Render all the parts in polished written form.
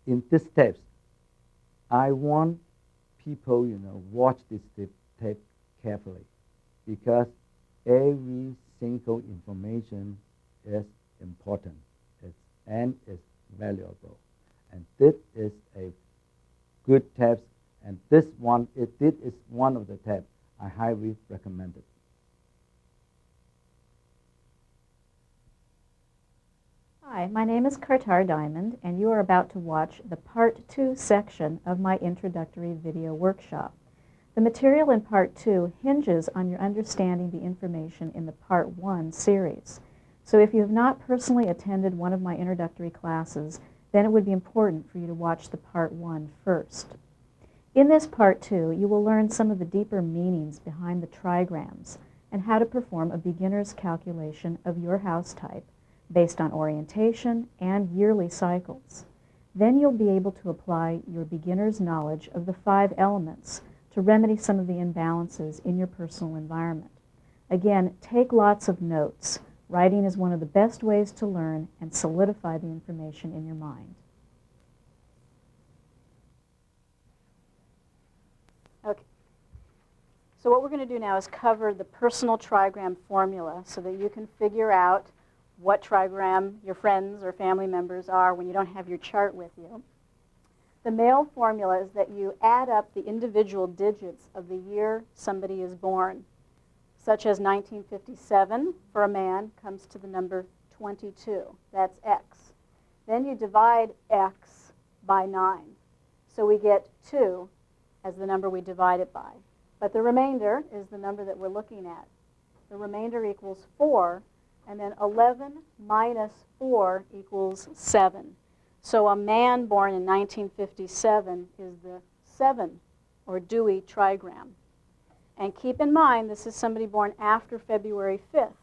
in this tapes, I want people, watch this tape carefully, because every single information is important and is valuable. And this is a good tabs, and this is one of the tabs I highly recommend it. Hi, my name is Kartar Diamond, and you are about to watch the Part 2 section of my introductory video workshop. The material in Part 2 hinges on your understanding the information in the Part 1 series. So if you have not personally attended one of my introductory classes, then it would be important for you to watch the Part 1 first. In this Part 2, you will learn some of the deeper meanings behind the trigrams and how to perform a beginner's calculation of your house type based on orientation and yearly cycles. Then you'll be able to apply your beginner's knowledge of the 5 elements to remedy some of the imbalances in your personal environment. Again, take lots of notes. Writing is one of the best ways to learn and solidify the information in your mind. Okay. So what we're going to do now is cover the personal trigram formula so that you can figure out what trigram your friends or family members are when you don't have your chart with you. The male formula is that you add up the individual digits of the year somebody is born, such as 1957 for a man comes to the number 22. That's X. Then you divide X by 9. So we get 2 as the number we divide it by. But the remainder is the number that we're looking at. The remainder equals 4. And then 11 minus 4 equals 7. So a man born in 1957 is the 7, or Dewey trigram. And keep in mind, this is somebody born after February 5th.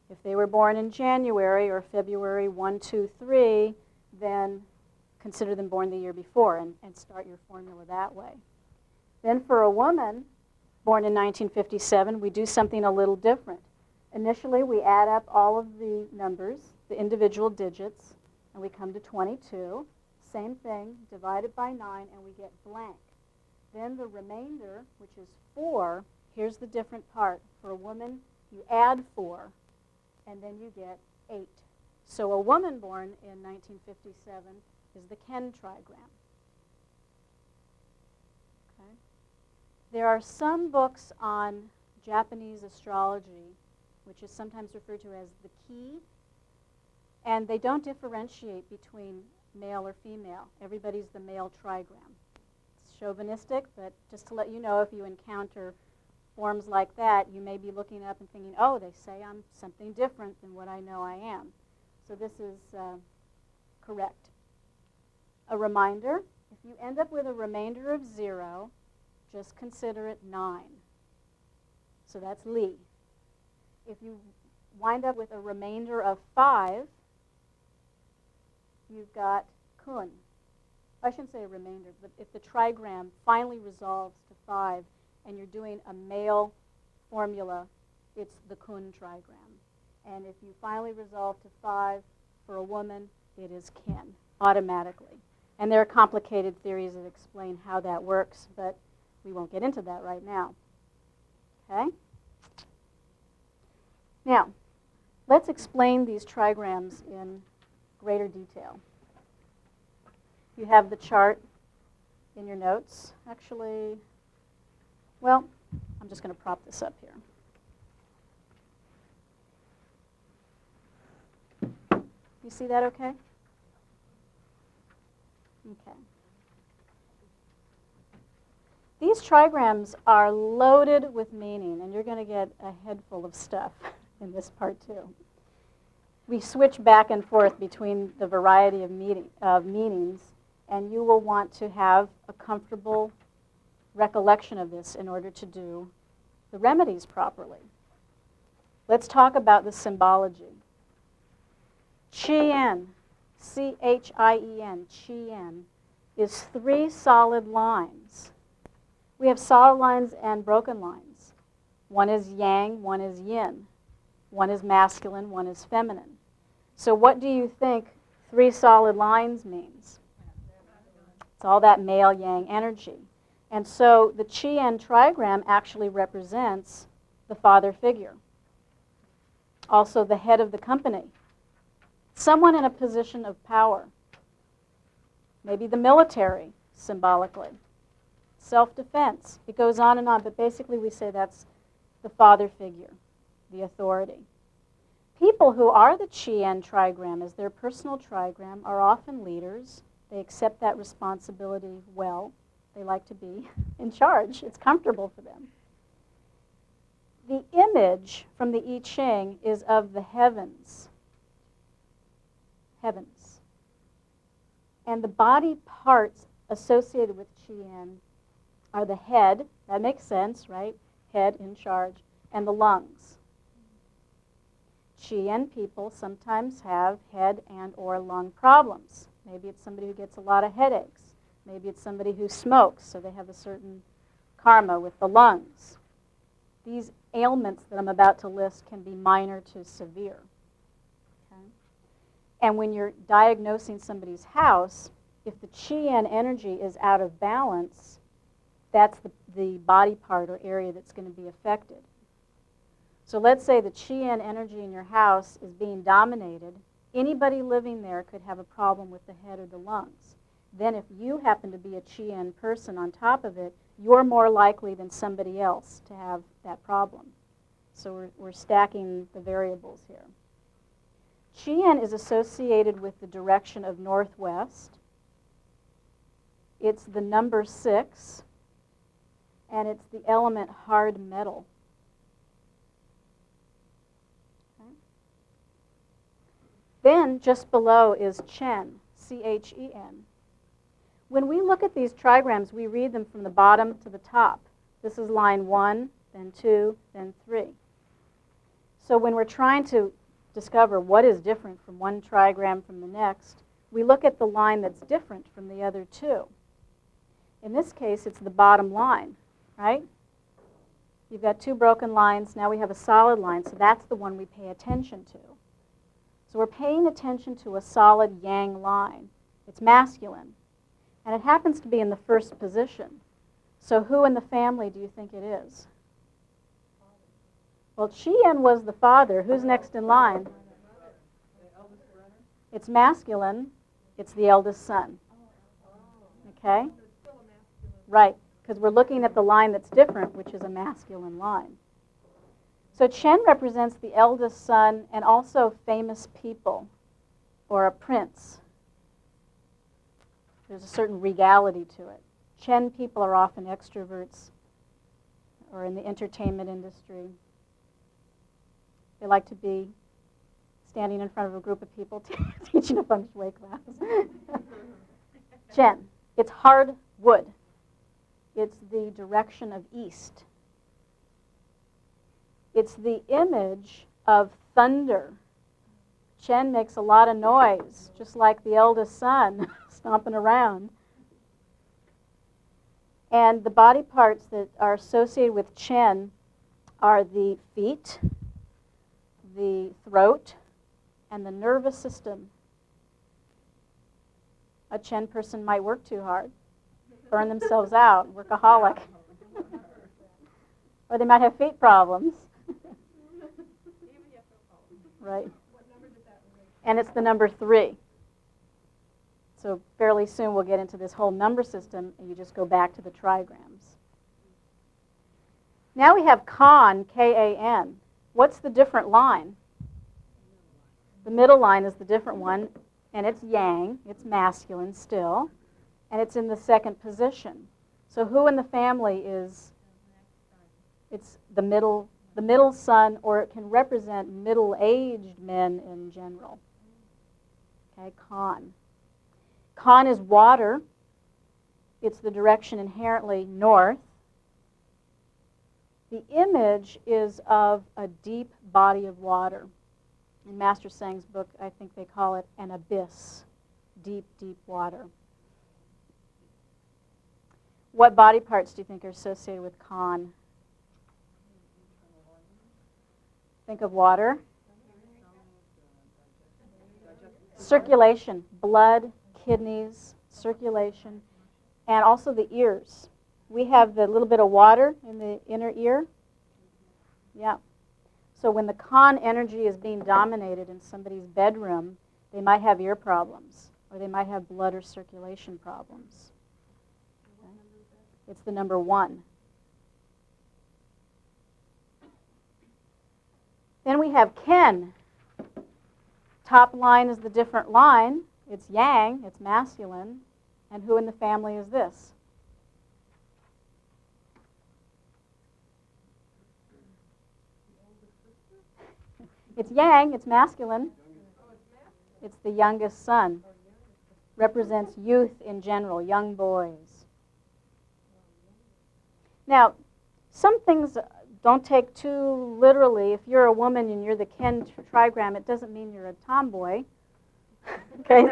If they were born in January or February 1, 2, 3, then consider them born the year before and start your formula that way. Then for a woman born in 1957, we do something a little different. Initially, we add up all of the numbers, the individual digits, and we come to 22. Same thing, divide it by 9, and we get blank. Then the remainder, which is 4, here's the different part. For a woman, you add 4, and then you get 8. So a woman born in 1957 is the Ken trigram. Okay. There are some books on Japanese astrology, which is sometimes referred to as the key, and they don't differentiate between male or female. Everybody's the male trigram. It's chauvinistic, but just to let you know, if you encounter forms like that, you may be looking up and thinking, oh, they say I'm something different than what I know I am. So this is correct. A reminder, if you end up with a remainder of 0, just consider it 9. So that's Li. If you wind up with a remainder of 5, you've got Kun. I shouldn't say a remainder, but if the trigram finally resolves to 5 and you're doing a male formula, it's the Kun trigram. And if you finally resolve to 5 for a woman, it is Kin, automatically. And there are complicated theories that explain how that works, but we won't get into that right now. Okay? Now, let's explain these trigrams in greater detail. You have the chart in your notes. Actually, well, I'm just going to prop this up here. You see that okay? Okay. These trigrams are loaded with meaning, and you're going to get a head full of stuff in this part too. We switch back and forth between the variety of meanings, and you will want to have a comfortable recollection of this in order to do the remedies properly. Let's talk about the symbology. Chien, C-H-I-E-N, Chien, is 3 solid lines. We have solid lines and broken lines. One is yang, one is yin. One is masculine, one is feminine. So what do you think 3 solid lines means? It's all that male-yang energy. And so the Qi-En trigram actually represents the father figure, also the head of the company, someone in a position of power, maybe the military, symbolically, self-defense. It goes on, but basically we say that's the father figure, the authority. People who are the Qi-En trigram as their personal trigram are often leaders. They accept that responsibility well. They like to be in charge. It's comfortable for them. The image from the I Ching is of the heavens. Heavens. And the body parts associated with Qi-En are the head, that makes sense, right? Head in charge, and the lungs. Qi-En people sometimes have head and or lung problems. Maybe it's somebody who gets a lot of headaches. Maybe it's somebody who smokes, so they have a certain karma with the lungs. These ailments that I'm about to list can be minor to severe. Okay? And when you're diagnosing somebody's house, if the Qi-En energy is out of balance, that's the body part or area that's going to be affected. So let's say the Qi-En energy in your house is being dominated. Anybody living there could have a problem with the head or the lungs. Then if you happen to be a Qi-En person on top of it, you're more likely than somebody else to have that problem. So we're stacking the variables here. Qi-En is associated with the direction of northwest. It's the number 6, and it's the element hard metal. Okay. Then just below is Chen, C-H-E-N. When we look at these trigrams, we read them from the bottom to the top. This is line 1, then 2, then 3. So when we're trying to discover what is different from one trigram from the next, we look at the line that's different from the other two. In this case, it's the bottom line, right? You've got 2 broken lines. Now we have a solid line, so that's the one we pay attention to. So we're paying attention to a solid yang line. It's masculine. And it happens to be in the first position. So who in the family do you think it is? Well, Qi-En was the father. Who's next in line? It's masculine. It's the eldest son. Okay? Right, because we're looking at the line that's different, which is a masculine line. So Chen represents the eldest son and also famous people, or a prince. There's a certain regality to it. Chen people are often extroverts or in the entertainment industry. They like to be standing in front of a group of people teaching a Feng Shui class. Chen, it's hard wood. It's the direction of east. It's the image of thunder. Chen makes a lot of noise, just like the eldest son, stomping around. And the body parts that are associated with Chen are the feet, the throat, and the nervous system. A Chen person might work too hard, burn themselves out, workaholic. Or they might have feet problems. Right. And it's the number 3. So fairly soon we'll get into this whole number system, and you just go back to the trigrams. Now we have Kan, K-A-N. What's the different line? The middle line is the different one, and it's yang. It's masculine still, and it's in the second position. So who in the family is? It's the middle son, or it can represent middle-aged men in general. Okay, Kan. Kan is water. It's the direction inherently north. The image is of a deep body of water. In Master Sang's book, I think they call it an abyss, deep, deep water. What body parts do you think are associated with Kan? Think of water. Circulation, blood, kidneys, circulation. and also the ears. We have the little bit of water in the inner ear. Yeah. So when the Kan energy is being dominated in somebody's bedroom, they might have ear problems, or they might have blood or circulation problems. Okay. It's the number 1. Then we have Ken. Top line is the different line. It's yang, it's masculine. And who in the family is this? It's yang, it's masculine. It's the youngest son. Represents youth in general, young boys. Now, some things don't take too literally. If you're a woman and you're the Ken trigram, it doesn't mean you're a tomboy. Okay,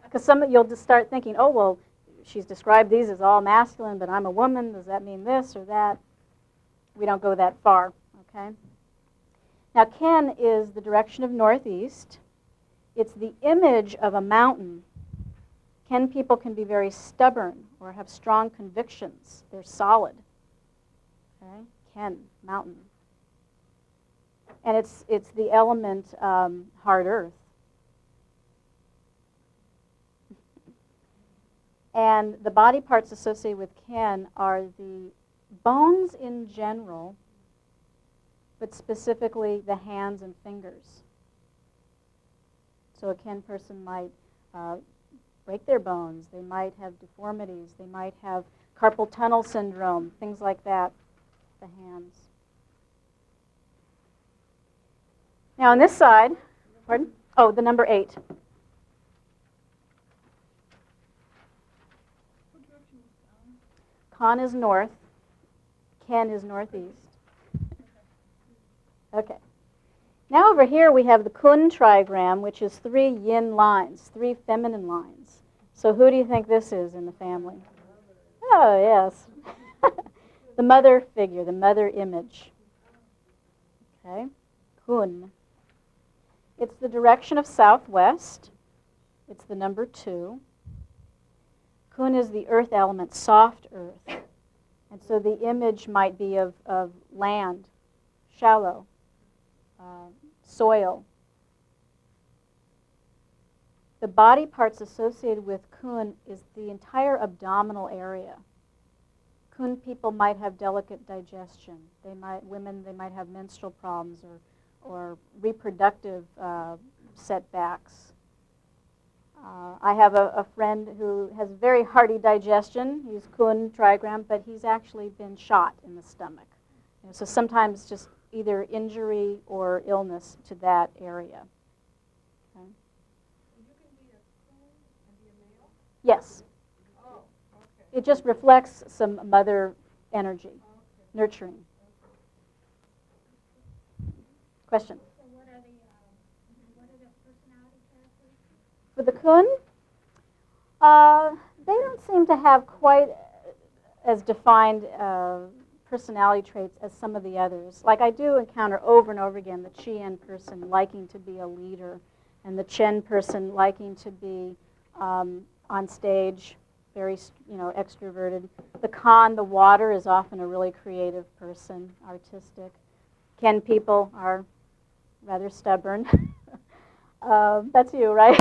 because you'll just start thinking, oh, well, she's described these as all masculine, but I'm a woman. Does that mean this or that? We don't go that far, okay? Now, Ken is the direction of northeast. It's the image of a mountain. Ken people can be very stubborn or have strong convictions. They're solid. Okay? Ken, mountain. And it's the element hard earth. And the body parts associated with Ken are the bones in general, but specifically the hands and fingers. So a Ken person might break their bones. They might have deformities. They might have carpal tunnel syndrome, things like that, the hands. Now on this side, pardon? Oh, the number 8. Kan is north. Ken is northeast. Okay. Now over here we have the Kun trigram, which is 3 yin lines, 3 feminine lines. So who do you think this is in the family? Oh, yes. The mother figure, the mother image. Okay. Kun. It's the direction of southwest. It's the number 2. Kun is the earth element, soft earth. And so the image might be of land, shallow, soil. The body parts associated with Kun is the entire abdominal area. Kun people might have delicate digestion. Women might have menstrual problems or reproductive setbacks. I have a friend who has very hearty digestion. He's Kun trigram, but he's actually been shot in the stomach. So sometimes just either injury or illness to that area. Okay. You can be a Kun and be a male? Yes. Oh, okay. It just reflects some mother energy, nurturing. Question? So what are the personality characteristics? For the Kun, they don't seem to have quite as defined personality traits as some of the others. Like I do encounter over and over again the Chien person liking to be a leader, and the Chen person liking to be on stage, very extroverted. The Kan, the water, is often a really creative person, artistic. Ken people are rather stubborn. That's you, right?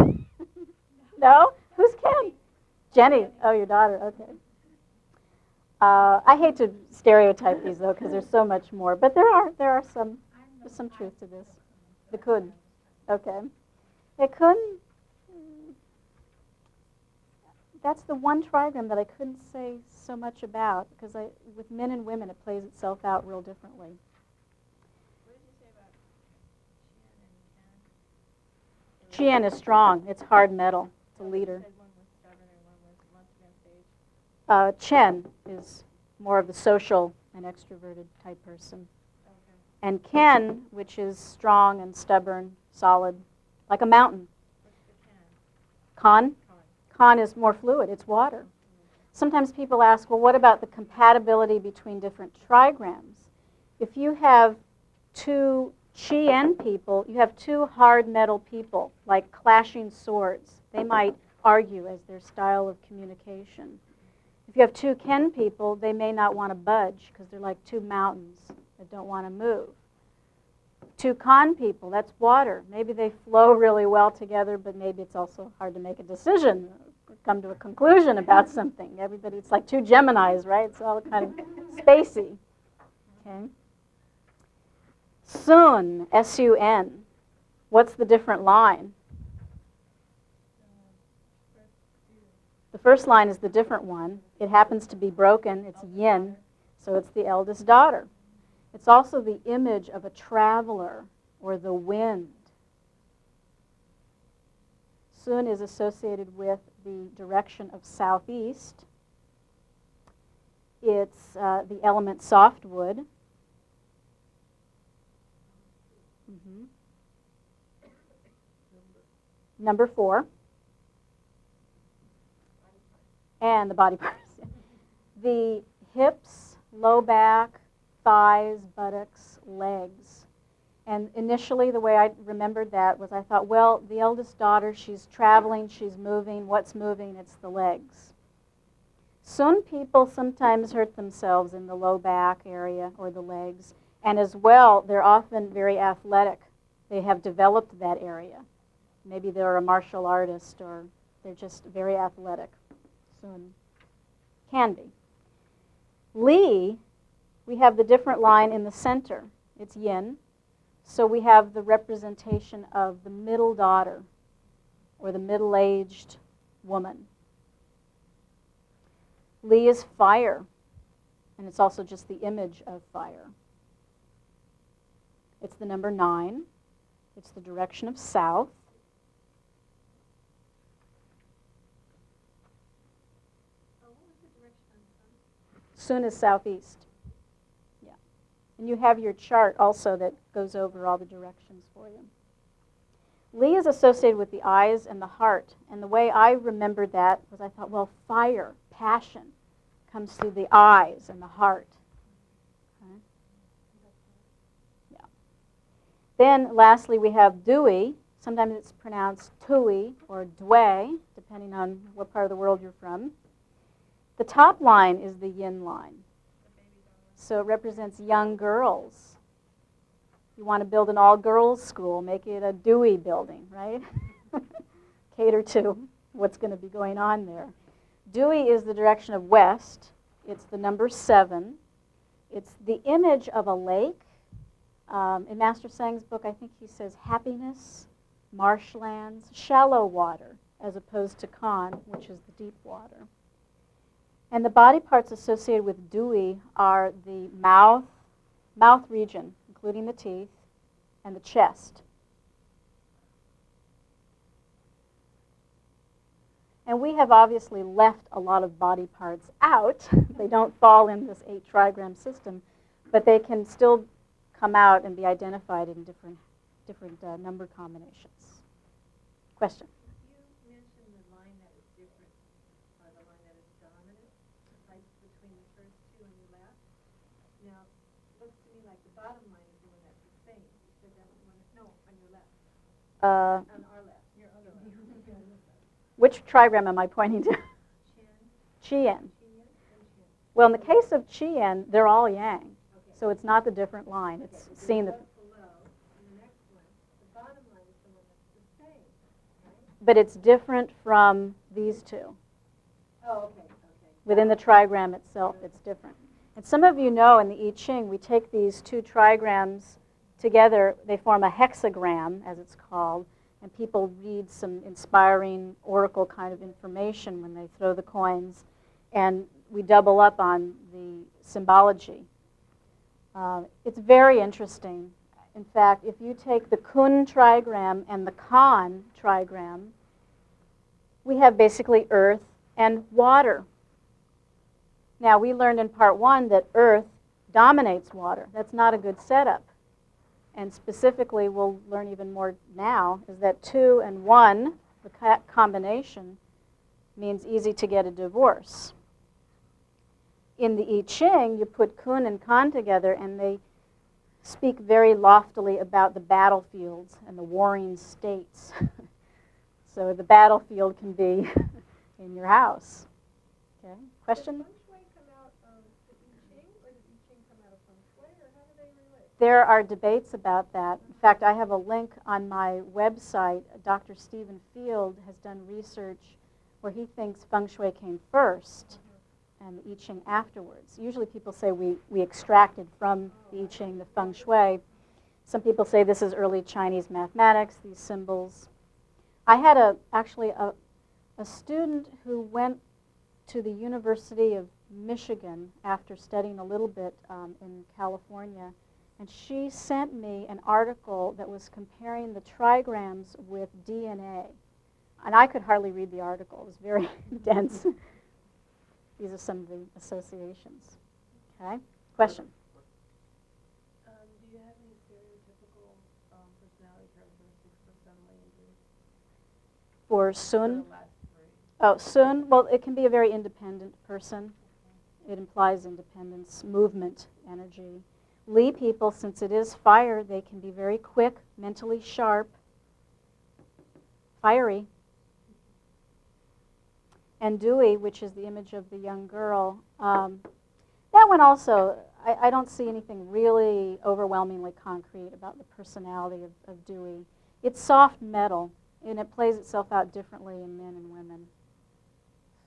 No? Who's Ken? Jenny. Oh, your daughter. Okay. I hate to stereotype these though, because there's so much more. But there's some truth to this. The Kun. Okay. The Kun. That's the one trigram that I couldn't say so much about, because with men and women it plays itself out real differently. What did you say about Chien and Ken? Chien is strong. It's hard metal. It's a leader. You said one was stubborn and one was once again stage. Chen is more of the social and extroverted type person. Okay. And Ken, which is strong and stubborn, solid, like a mountain. What's the Ken? Kan? Con. Kan is more fluid. It's water. Sometimes people ask, well, what about the compatibility between different trigrams? If you have 2 Chien people, you have 2 hard metal people, like clashing swords. They might argue as their style of communication. If If you have two kin people, they may not want to budge because they're like two mountains that don't want to move. Two con people, that's water. Maybe they flow really well together, but maybe it's also hard to make a decision, come to a conclusion about something. Everybody, it's like two Geminis, right? It's all kind of spacey. Okay. Sun, S-U-N. What's the different line? The first line is the different one. It happens to be broken. It's yin, so it's the eldest daughter. It's also the image of a traveler or the wind. Sun is associated with the direction of southeast. It's the element softwood. Mm-hmm. Number 4. And the body parts. The hips, low back, thighs, buttocks, legs. And initially the way I remembered that was I thought, well, the eldest daughter, she's traveling, she's moving. What's moving? It's the legs. Sun people sometimes hurt themselves in the low back area or the legs. And as well, they're often very athletic. They have developed that area. Maybe they're a martial artist or they're just very athletic. Sun can be. Li, we have the different line in the center. It's yin. So we have the representation of the middle daughter or the middle-aged woman. Li is fire, and it's also just the image of fire. It's the number 9. It's the direction of south. Sun is southeast. Yeah. And you have your chart also that goes over all the directions for you. Li is associated with the eyes and the heart. And the way I remembered that was I thought, well, fire, passion, comes through the eyes and the heart. Okay. Yeah. Then lastly, we have Dewey. Sometimes it's pronounced Tui or Dway, depending on what part of the world you're from. The top line is the yin line. So it represents young girls. You want to build an all-girls school, make it a Dewey building, right? Cater to what's going to be going on there. Dewey is the direction of west. It's the number 7. It's the image of a lake. In Master Sang's book, I think he says happiness, marshlands, shallow water, as opposed to Khan, which is the deep water. And the body parts associated with Dewey are the mouth region, including the teeth, and the chest. And we have obviously left a lot of body parts out. They don't fall in this 8 trigram system, but they can still come out and be identified in different number combinations. Question? You mentioned the line that is different, or the line that is dominant, like between the first 2 and the last. Now, it looks to me like the bottom line is the one that's the same. You said that one, no, on your left. On our left, your other left. Which trigram am I pointing to? Chien. Well, in the case of Chien, they're all yang. Okay. So it's not the different line. It's seen that. Below, and the next one, the bottom line is the one that's the same, right? But it's different from these 2. Oh, okay. Within the trigram itself, it's different. And some of you know in the I Ching, we take these 2 trigrams together. They form a hexagram, as it's called. And people read some inspiring oracle kind of information when they throw the coins. And we double up on the symbology. It's very interesting. In fact, if you take the Kun trigram and the Kan trigram, we have basically earth and water. Now, we learned in part 1 that earth dominates water. That's not a good setup. And specifically, we'll learn even more now, is that 2 and 1, the combination, means easy to get a divorce. In the I Ching, you put Kun and Kan together, and they speak very loftily about the battlefields and the warring states. So the battlefield can be in your house. Okay, question? Does Feng Shui come out of the I Ching, or does I Ching come out of Feng Shui, or how do they relate? There are debates about that. In fact, I have a link on my website. Dr. Stephen Field has done research where he thinks Feng Shui came first and the I Ching afterwards. Usually people say we extracted from the I Ching the Feng Shui. Some people say this is early Chinese mathematics, these symbols. I had actually a student who went to the University of Michigan after studying a little bit in California, and she sent me an article that was comparing the trigrams with DNA. And I could hardly read the article. It was very dense. These are some of the associations. Okay, question? Do you have any stereotypical personality characteristics for Sun, Wei, and Dui? For For Sun? the last three. Oh, Sun, well, it can be a very independent person. It implies independence, movement, energy. Li people, since it is fire, they can be very quick, mentally sharp, fiery. And Dewey, which is the image of the young girl, that one also, I don't see anything really overwhelmingly concrete about the personality of Dewey. It's soft metal, and it plays itself out differently in men and women.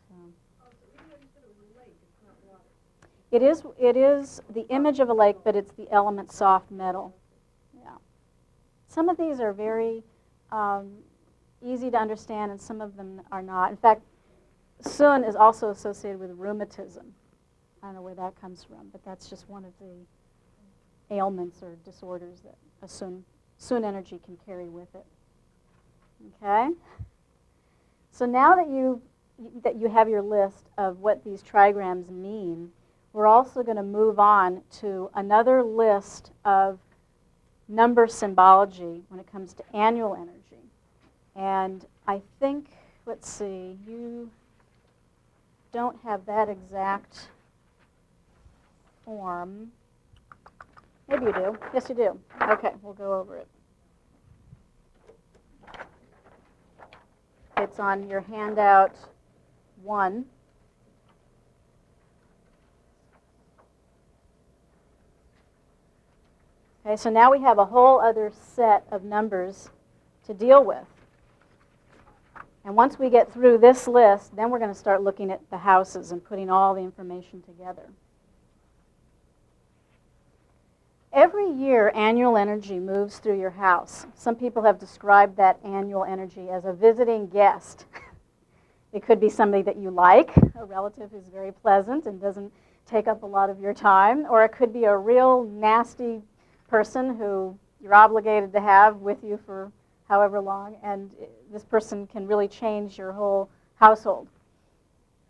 So. Oh, so even though you said it was a lake, it's not water. It is the image of a lake, but it's the element soft metal. Yeah. Some of these are very easy to understand, and some of them are not. In fact, Sun is also associated with rheumatism. I don't know where that comes from, but that's just one of the ailments or disorders that a Sun energy can carry with it. Okay? So now that you have your list of what these trigrams mean, we're also going to move on to another list of number symbology when it comes to annual energy. And I think, let's see, you don't have that exact form. Maybe you do. Yes, you do. Okay, we'll go over it. It's on your handout 1. Okay, so now we have a whole other set of numbers to deal with. And once we get through this list, then we're going to start looking at the houses and putting all the information together. Every year, annual energy moves through your house. Some people have described that annual energy as a visiting guest. It could be somebody that you like, a relative who's very pleasant and doesn't take up a lot of your time, or it could be a real nasty person who you're obligated to have with you for however long, and this person can really change your whole household.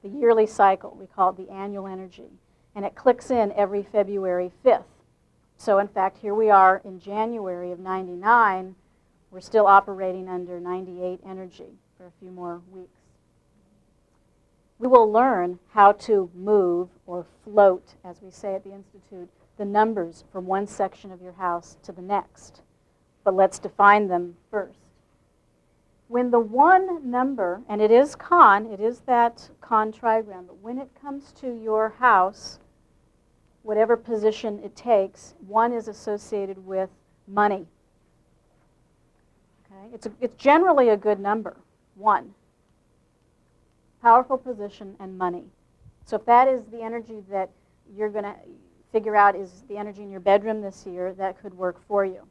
The yearly cycle, we call it the annual energy, and it clicks in every February 5th. So in fact, here we are in January of 99. We're still operating under 98 energy for a few more weeks. We will learn how to move or float, as we say at the Institute, the numbers from one section of your house to the next. But let's define them first. When the one number, and it is that con trigram, but when it comes to your house, whatever position it takes, 1 is associated with money. Okay? It's generally a good number, 1. Powerful position and money. So if that is the energy that you're going to figure out is the energy in your bedroom this year, that could work for you.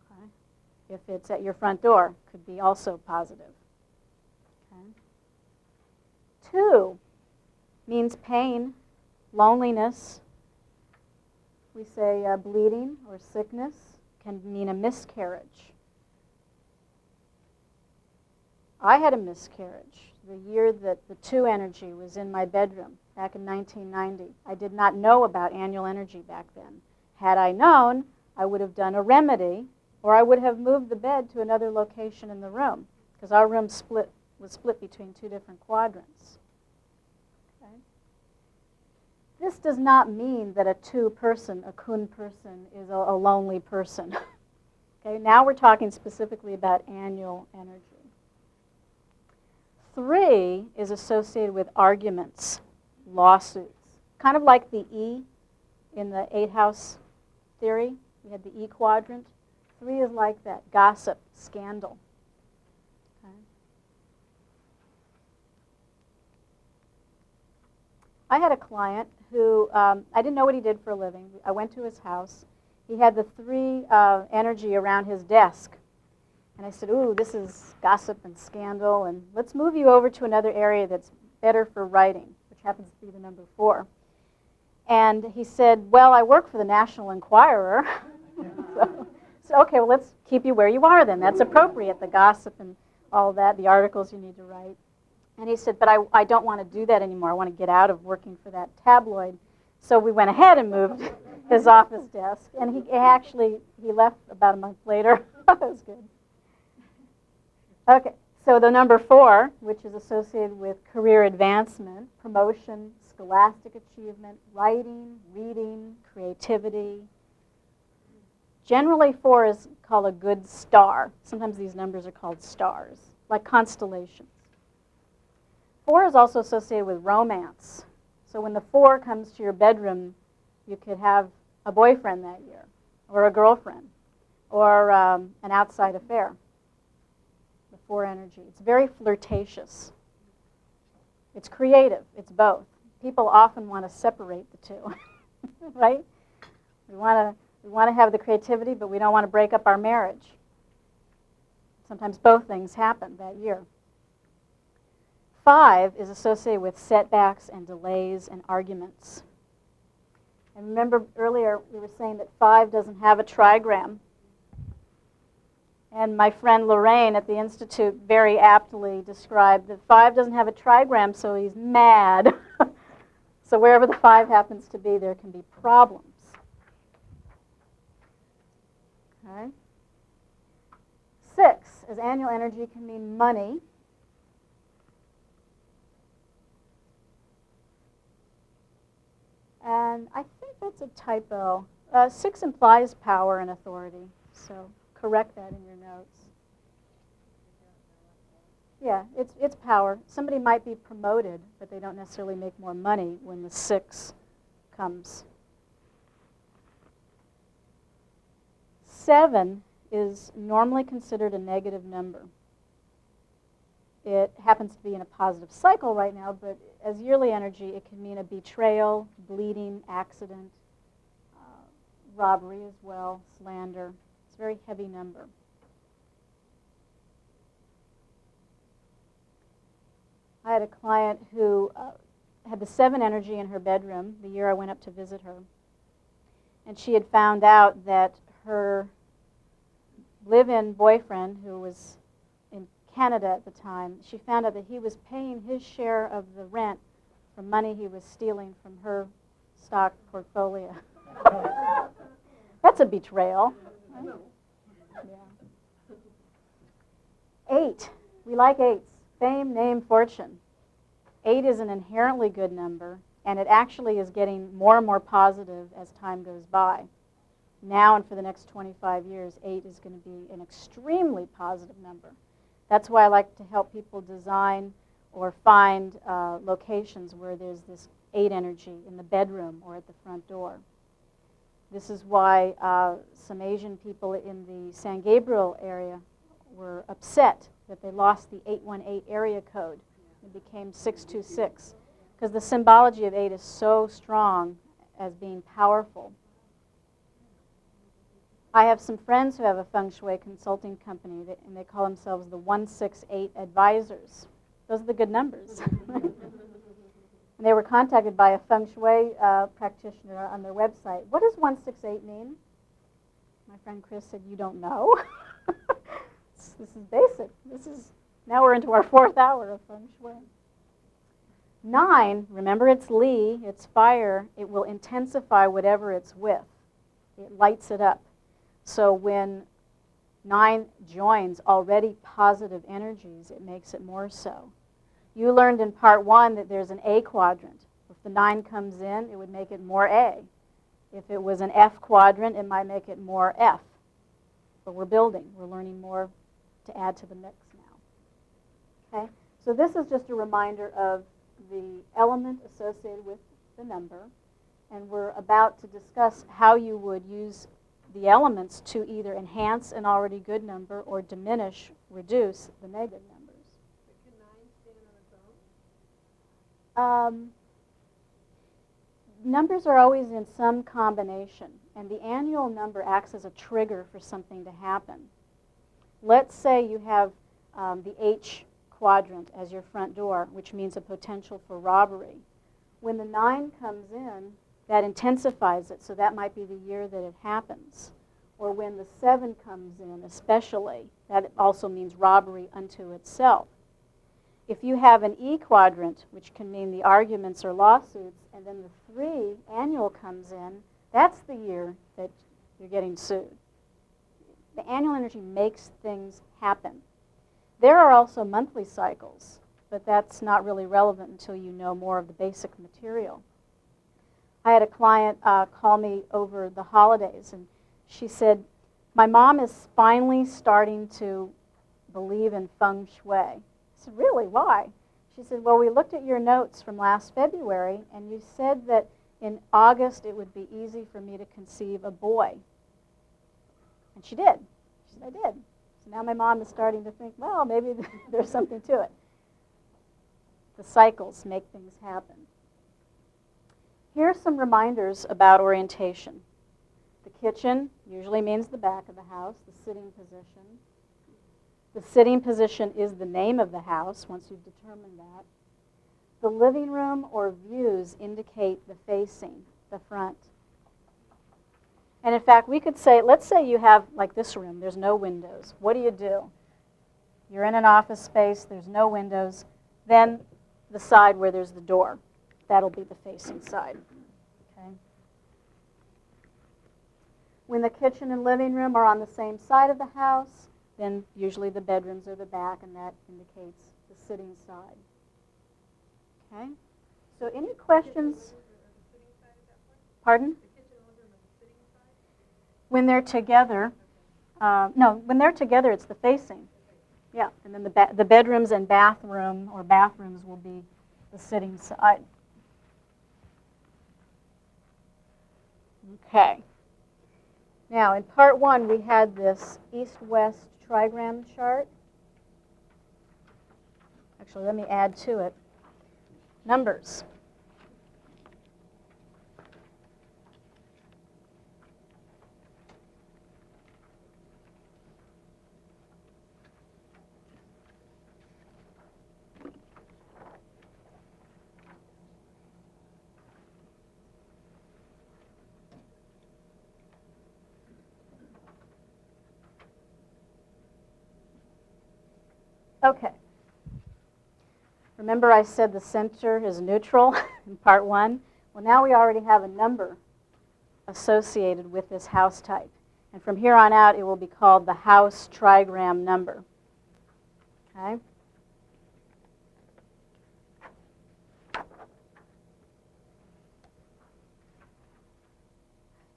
Okay? If it's at your front door, could be also positive. Okay? 2 means pain, loneliness. We say bleeding or sickness can mean a miscarriage. I had a miscarriage the year that the 2 energy was in my bedroom back in 1990. I did not know about annual energy back then. Had I known, I would have done a remedy, or I would have moved the bed to another location in the room, because our room was split between 2 different quadrants. Okay? This does not mean that a 2 person, a kun person, is a lonely person. Okay? Now we're talking specifically about annual energy. 3 is associated with arguments, lawsuits, kind of like the E in the 8-house theory. We had the E quadrant. 3 is like that, gossip, scandal. Okay. I had a client who, I didn't know what he did for a living. I went to his house. He had the 3 energy around his desk. And I said, ooh, this is gossip and scandal, and let's move you over to another area that's better for writing, which happens to be the number 4. And he said, well, I work for the National Enquirer. so, okay, well, let's keep you where you are then. That's appropriate, the gossip and all that, the articles you need to write. And he said, but I don't want to do that anymore. I want to get out of working for that tabloid. So we went ahead and moved his office desk. And he left about a month later. That was good. Okay, so the number 4, which is associated with career advancement, promotion, scholastic achievement, writing, reading, creativity. Generally, 4 is called a good star. Sometimes these numbers are called stars, like constellations. 4 is also associated with romance. So when the 4 comes to your bedroom, you could have a boyfriend that year, or a girlfriend, or an outside affair. The 4 energy. It's very flirtatious. It's creative. It's both. People often want to separate the 2, right? We want to have the creativity, but we don't want to break up our marriage. Sometimes both things happen that year. 5 is associated with setbacks and delays and arguments. And remember earlier we were saying that 5 doesn't have a trigram. And my friend Lorraine at the Institute very aptly described that 5 doesn't have a trigram, so he's mad. So wherever the 5 happens to be, there can be problems. Okay. 6, as annual energy, can mean money. And I think that's a typo. 6 implies power and authority, so correct that in your notes. Yeah, it's power. Somebody might be promoted, but they don't necessarily make more money when the 6 comes. 7 is normally considered a negative number. It happens to be in a positive cycle right now, but as yearly energy, it can mean a betrayal, bleeding, accident, robbery as well, slander. It's a very heavy number. I had a client who had the 7 energy in her bedroom the year I went up to visit her. And she had found out that her live-in boyfriend, who was in Canada at the time, she found out that he was paying his share of the rent from money he was stealing from her stock portfolio. That's a betrayal. Right? Yeah. 8. We like 8s. Fame, name, fortune. 8 is an inherently good number, and it actually is getting more and more positive as time goes by. Now and for the next 25 years, 8 is going to be an extremely positive number. That's why I like to help people design or find locations where there's this 8 energy in the bedroom or at the front door. This is why some Asian people in the San Gabriel area were upset that they lost the 818 area code. It became 626, because the symbology of 8 is so strong as being powerful. I have some friends who have a Feng Shui consulting company, and they call themselves the 168 Advisors. Those are the good numbers. And they were contacted by a Feng Shui practitioner on their website. What does 168 mean? My friend Chris said, you don't know? This is basic. Now we're into our 4th hour of Feng Shui. 9, remember it's Li, it's fire. It will intensify whatever it's with. It lights it up. So when 9 joins already positive energies, it makes it more so. You learned in part 1 that there's an A quadrant. If the 9 comes in, it would make it more A. If it was an F quadrant, it might make it more F. But we're building. We're learning more to add to the mix now. Okay? So this is just a reminder of the element associated with the number, and we're about to discuss how you would use the elements to either enhance an already good number or diminish, reduce the negative numbers. But can 9 stand on its own? Numbers are always in some combination, and the annual number acts as a trigger for something to happen. Let's say you have the H quadrant as your front door, which means a potential for robbery. When the 9 comes in, that intensifies it, so that might be the year that it happens. Or when the 7 comes in, especially, that also means robbery unto itself. If you have an E quadrant, which can mean the arguments or lawsuits, and then the 3 annual comes in, that's the year that you're getting sued. The annual energy makes things happen. There are also monthly cycles, but that's not really relevant until you know more of the basic material. I had a client call me over the holidays, and she said, my mom is finally starting to believe in Feng Shui. I said, really, why? She said, well, we looked at your notes from last February, and you said that in August it would be easy for me to conceive a boy. And she did. She said, I did. So now my mom is starting to think, well, maybe there's something to it. The cycles make things happen. Here are some reminders about orientation. The kitchen usually means the back of the house, the sitting position. The sitting position is the name of the house, once you've determined that. The living room or views indicate the facing, the front. And in fact, we could say, let's say you have, like this room, there's no windows. What do? You're in an office space, there's no windows. Then the side where there's the door, that'll be the facing side. Okay. When the kitchen and living room are on the same side of the house, then usually the bedrooms are the back, and that indicates the sitting side. Okay? So any questions? Pardon? When they're together, when they're together, it's the facing. Yeah, and then the bedrooms and bathroom or bathrooms will be the sitting side. Okay. Now, in part 1, we had this east-west trigram chart. Actually, let me add to it. Numbers. Okay. Remember I said the center is neutral in part 1? Well, now we already have a number associated with this house type. And from here on out, it will be called the house trigram number. Okay?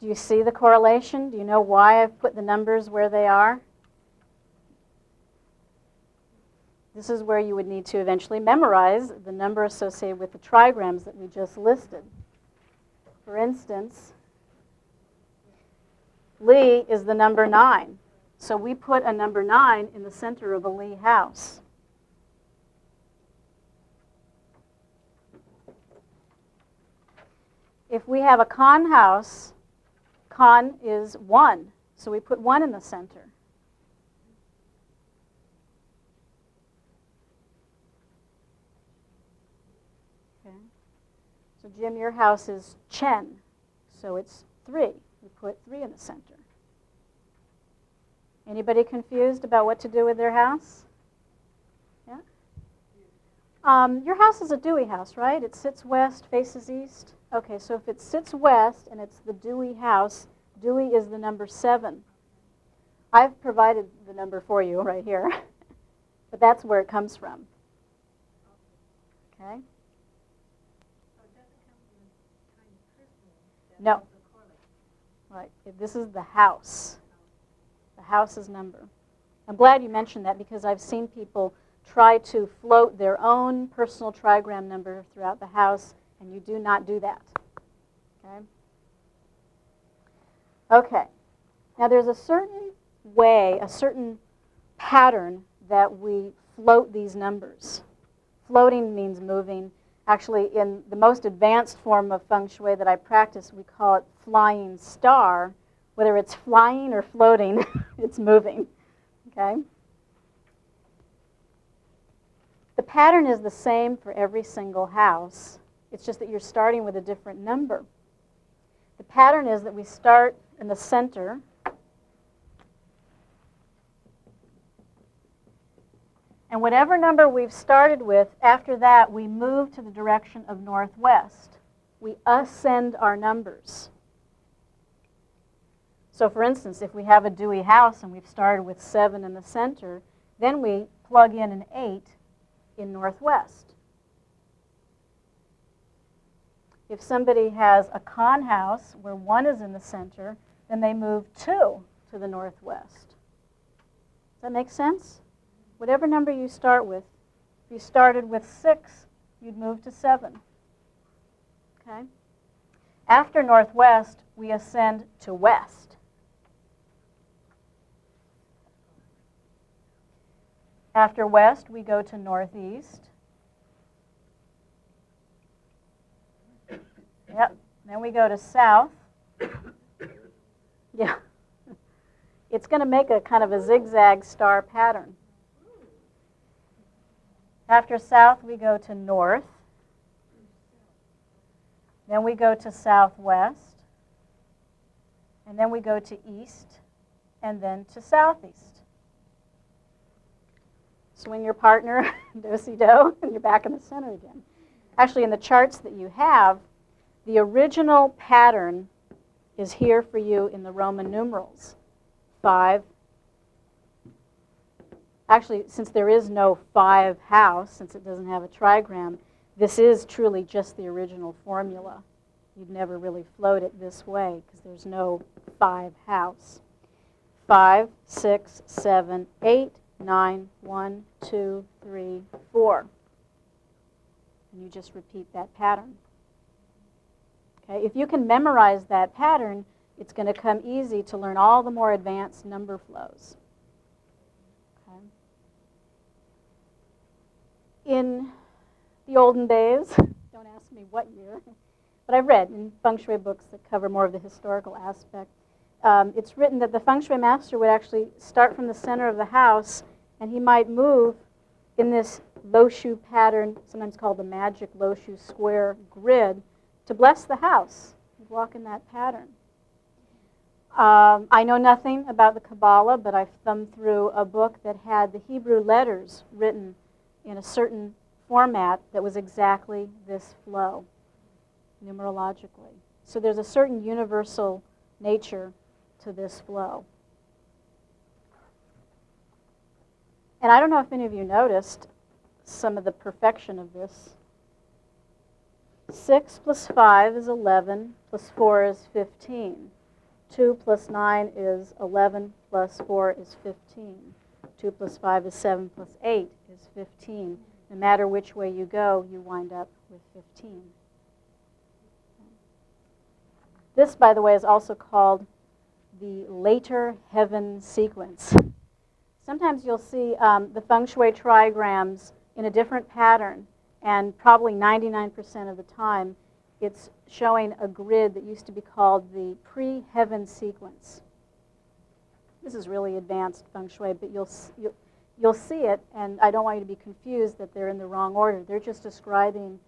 Do you see the correlation? Do you know why I've put the numbers where they are? This is where you would need to eventually memorize the number associated with the trigrams that we just listed. For instance, Lee is the number 9. So we put a number 9 in the center of a Lee house. If we have a Con house, Con is 1. So we put 1 in the center. So Jim, your house is Chen, so it's 3. We put 3 in the center. Anybody confused about what to do with their house? Yeah? Your house is a Dewey house, right? It sits west, faces east. Okay, so if it sits west and it's the Dewey house, Dewey is the number 7. I've provided the number for you right here, but that's where it comes from. Okay? No. Right. This is the house. The house's number. I'm glad you mentioned that because I've seen people try to float their own personal trigram number throughout the house, and you do not do that. Okay? Okay. Now there's a certain way, a certain pattern that we float these numbers. Floating means moving. Actually, in the most advanced form of Feng Shui that I practice, we call it flying star. Whether it's flying or floating, it's moving. Okay? The pattern is the same for every single house. It's just that you're starting with a different number. The pattern is that we start in the center. And whatever number we've started with, after that, we move to the direction of northwest. We ascend our numbers. So for instance, if we have a Dewey house and we've started with 7 in the center, then we plug in an 8 in northwest. If somebody has a Con house where 1 is in the center, then they move 2 to the northwest. Does that make sense? Whatever number you start with, if you started with 6, you'd move to 7. Okay? After northwest, we ascend to west. After west, we go to northeast. Yep. Then we go to south. Yeah. It's going to make a kind of a zigzag star pattern. After south, we go to north. Then we go to southwest. And then we go to east. And then to southeast. Swing your partner, do-si-do, and you're back in the center again. Actually, in the charts that you have, the original pattern is here for you in the Roman numerals. 5. Actually, since there is no 5 house, since it doesn't have a trigram, this is truly just the original formula. You'd never really float it this way because there's no 5 house. 5, 6, 7, 8, 9, 1, 2, 3, 4. And you just repeat that pattern. Okay? If you can memorize that pattern, it's going to come easy to learn all the more advanced number flows. Okay? In the olden days, don't ask me what year, but I've read in Feng Shui books that cover more of the historical aspect. It's written that the Feng Shui master would actually start from the center of the house, and he might move in this Lo-Shu pattern, sometimes called the magic Lo-Shu square grid, to bless the house. He'd walk in that pattern. I know nothing about the Kabbalah, but I thumbed through a book that had the Hebrew letters written in a certain format that was exactly this flow, numerologically. So there's a certain universal nature to this flow. And I don't know if any of you noticed some of the perfection of this. 6 plus 5 is 11, plus 4 is 15. 2 plus 9 is 11, plus 4 is 15. 2 plus 5 is 7, plus 8 is 15. No matter which way you go, you wind up with 15. This, by the way, is also called the later heaven sequence. Sometimes you'll see the Feng Shui trigrams in a different pattern, and probably 99% of the time, it's showing a grid that used to be called the pre-heaven sequence. This is really advanced Feng Shui, but you'll see it, and I don't want you to be confused that they're in the wrong order. They're just describing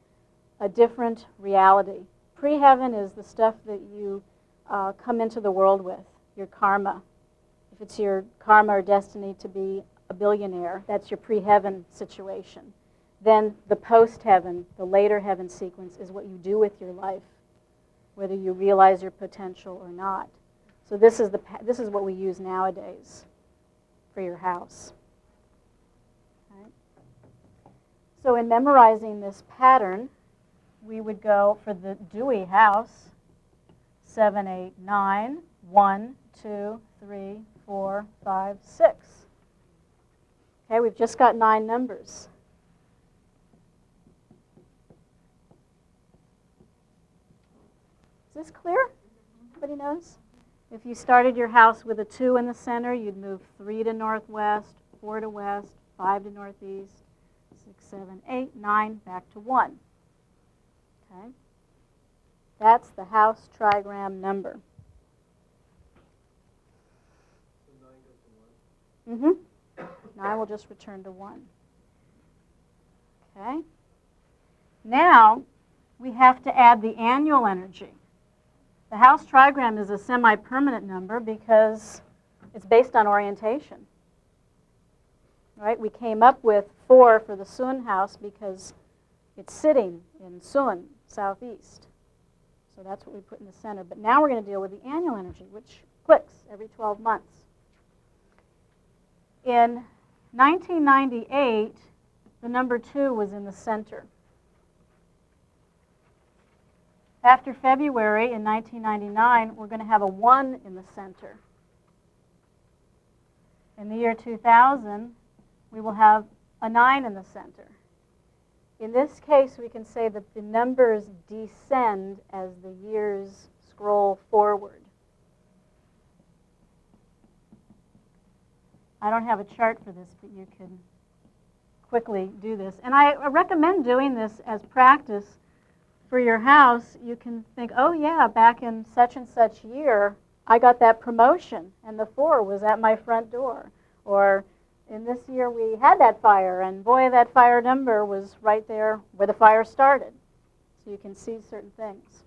a different reality. Pre-heaven is the stuff that you come into the world with, your karma. If it's your karma or destiny to be a billionaire, that's your pre-heaven situation. Then the post-heaven, the later heaven sequence, is what you do with your life, whether you realize your potential or not. So this is what we use nowadays for your house. Okay. So in memorizing this pattern, we would go for the Dewey house, 7, 8, 9, 1, 2, 3, 4, 5, 6. Okay, we've just got 9 numbers. Is this clear? Everybody knows? If you started your house with a 2 in the center, you'd move 3 to northwest, 4 to west, 5 to northeast, 6, 7, 8, 9, back to 1. Okay? That's the house trigram number. Mm-hmm. 9 will just return to 1. Okay? Now, we have to add the annual energy. The house trigram is a semi-permanent number because it's based on orientation. Right? We came up with 4 for the Sun house because it's sitting in Sun, southeast. So that's what we put in the center. But now we're going to deal with the annual energy, which clicks every 12 months. In 1998, the number 2 was in the center. After February in 1999, we're going to have a 1 in the center. In the year 2000, we will have a 9 in the center. In this case, we can say that the numbers descend as the years scroll forward. I don't have a chart for this, but you can quickly do this. And I recommend doing this as practice for your house. You can think, oh yeah, back in such and such year, I got that promotion, and the 4 was at my front door. Or in this year, we had that fire, and boy, that fire number was right there where the fire started. So you can see certain things.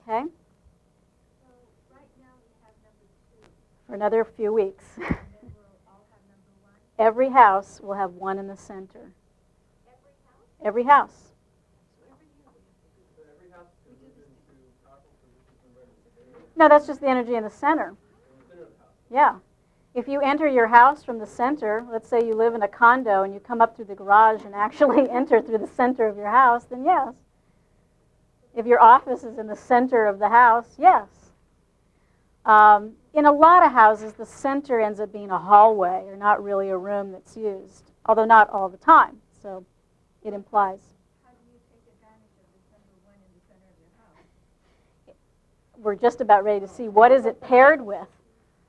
Okay? So right now we have number 2. For another few weeks. And we'll all have number 1. Every house will have 1 in the center. Every house? Every house. So every year we have to do So every house can move into powerful positions and ready to No, that's just the energy in the center. in the center of the house. Yeah. If you enter your house from the center, let's say you live in a condo and you come up through the garage and actually enter through the center of your house, then yes. If your office is in the center of the house, yes. In a lot of houses, the center ends up being a hallway or not really a room that's used, although not all the time. So it implies. How do you take advantage of this number 1 in the center of your house? We're just about ready to see what is it paired with.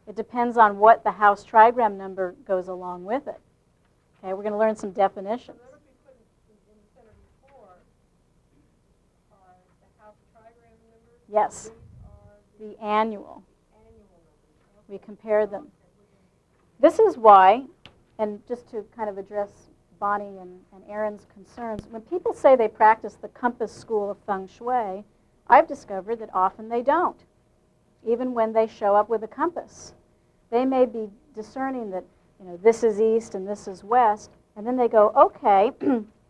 It depends on what the house trigram number goes along with it. Okay, we're going to learn some definitions. So whatever we put in the center before are the house trigram numbers. Yes, These are the annual. annual numbers. We compare them. This is why, and just to kind of address Bonnie and Aaron's concerns, when people say they practice the compass school of Feng Shui, I've discovered that often they don't, even when they show up with a compass. They may be discerning that, this is east and this is west, and then they go, okay,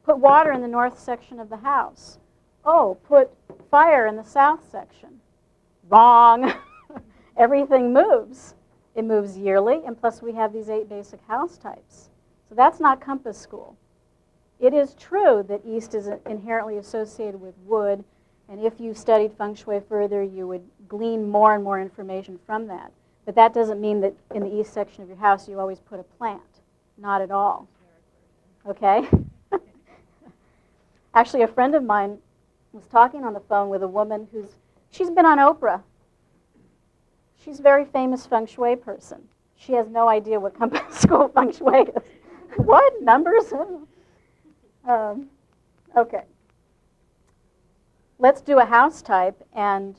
put water in the north section of the house. Oh, put fire in the south section. Wrong. Everything moves. It moves yearly, and plus we have these 8 basic house types. So that's not compass school. It is true that east is inherently associated with wood, and if you studied Feng Shui further, you would glean more and more information from that. But that doesn't mean that in the east section of your house you always put a plant. Not at all. Okay? Actually, a friend of mine was talking on the phone with a woman she's been on Oprah. She's a very famous Feng Shui person. She has no idea what compass school Feng Shui is. What? Numbers? Okay. Let's do a house type, and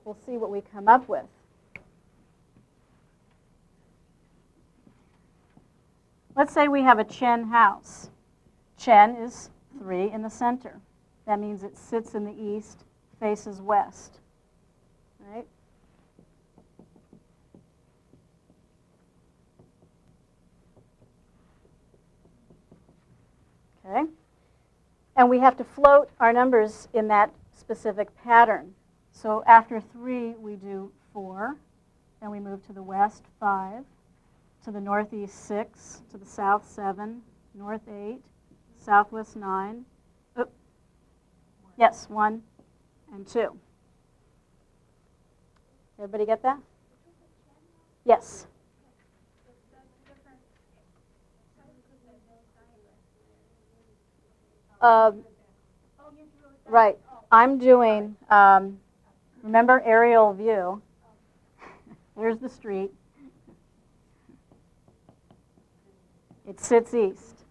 we'll see what we come up with. Let's say we have a Chen house. Chen is 3 in the center. That means it sits in the east, faces west. Right? Okay? And we have to float our numbers in that specific pattern. So after 3, we do 4. Then we move to the west, 5. To the northeast, 6. To the south, 7. North, 8. Southwest, 9. Yes, 1 and 2. Everybody get that? Yes. Uh, Oh, you drew it. right. I'm doing, remember aerial view. There's the street. It sits east.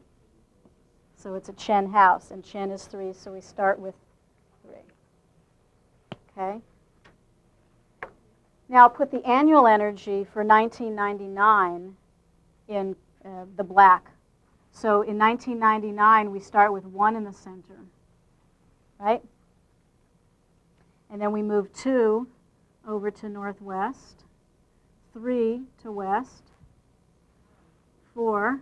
So it's a Chen house, and Chen is 3, so we start with 3. Okay? Now I'll put the annual energy for 1999 in the black. So in 1999, we start with 1 in the center, right? And then we move 2 over to northwest, 3 to west, 4,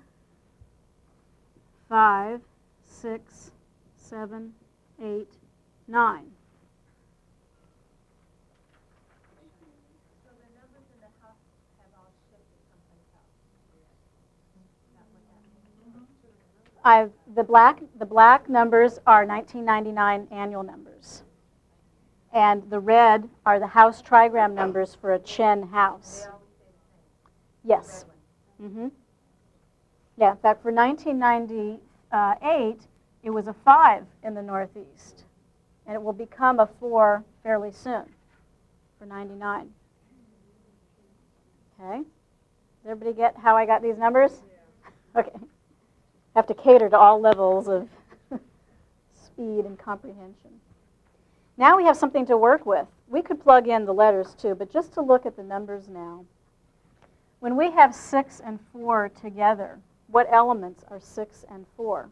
5, 6, 7, 8, 9. So the numbers in the house have all shifted someplace else. Not what happened. The black numbers are 1999 annual numbers. And the red are the house trigram numbers for a Chen house. Yes. Mm-hmm. Yeah, in fact, for 1998, it was a 5 in the Northeast. And it will become a 4 fairly soon for 99. Okay? Does everybody get how I got these numbers? Okay. Have to cater to all levels of speed and comprehension. Now we have something to work with. We could plug in the letters too, but just to look at the numbers now. When we have 6 and 4 together, what elements are 6 and 4?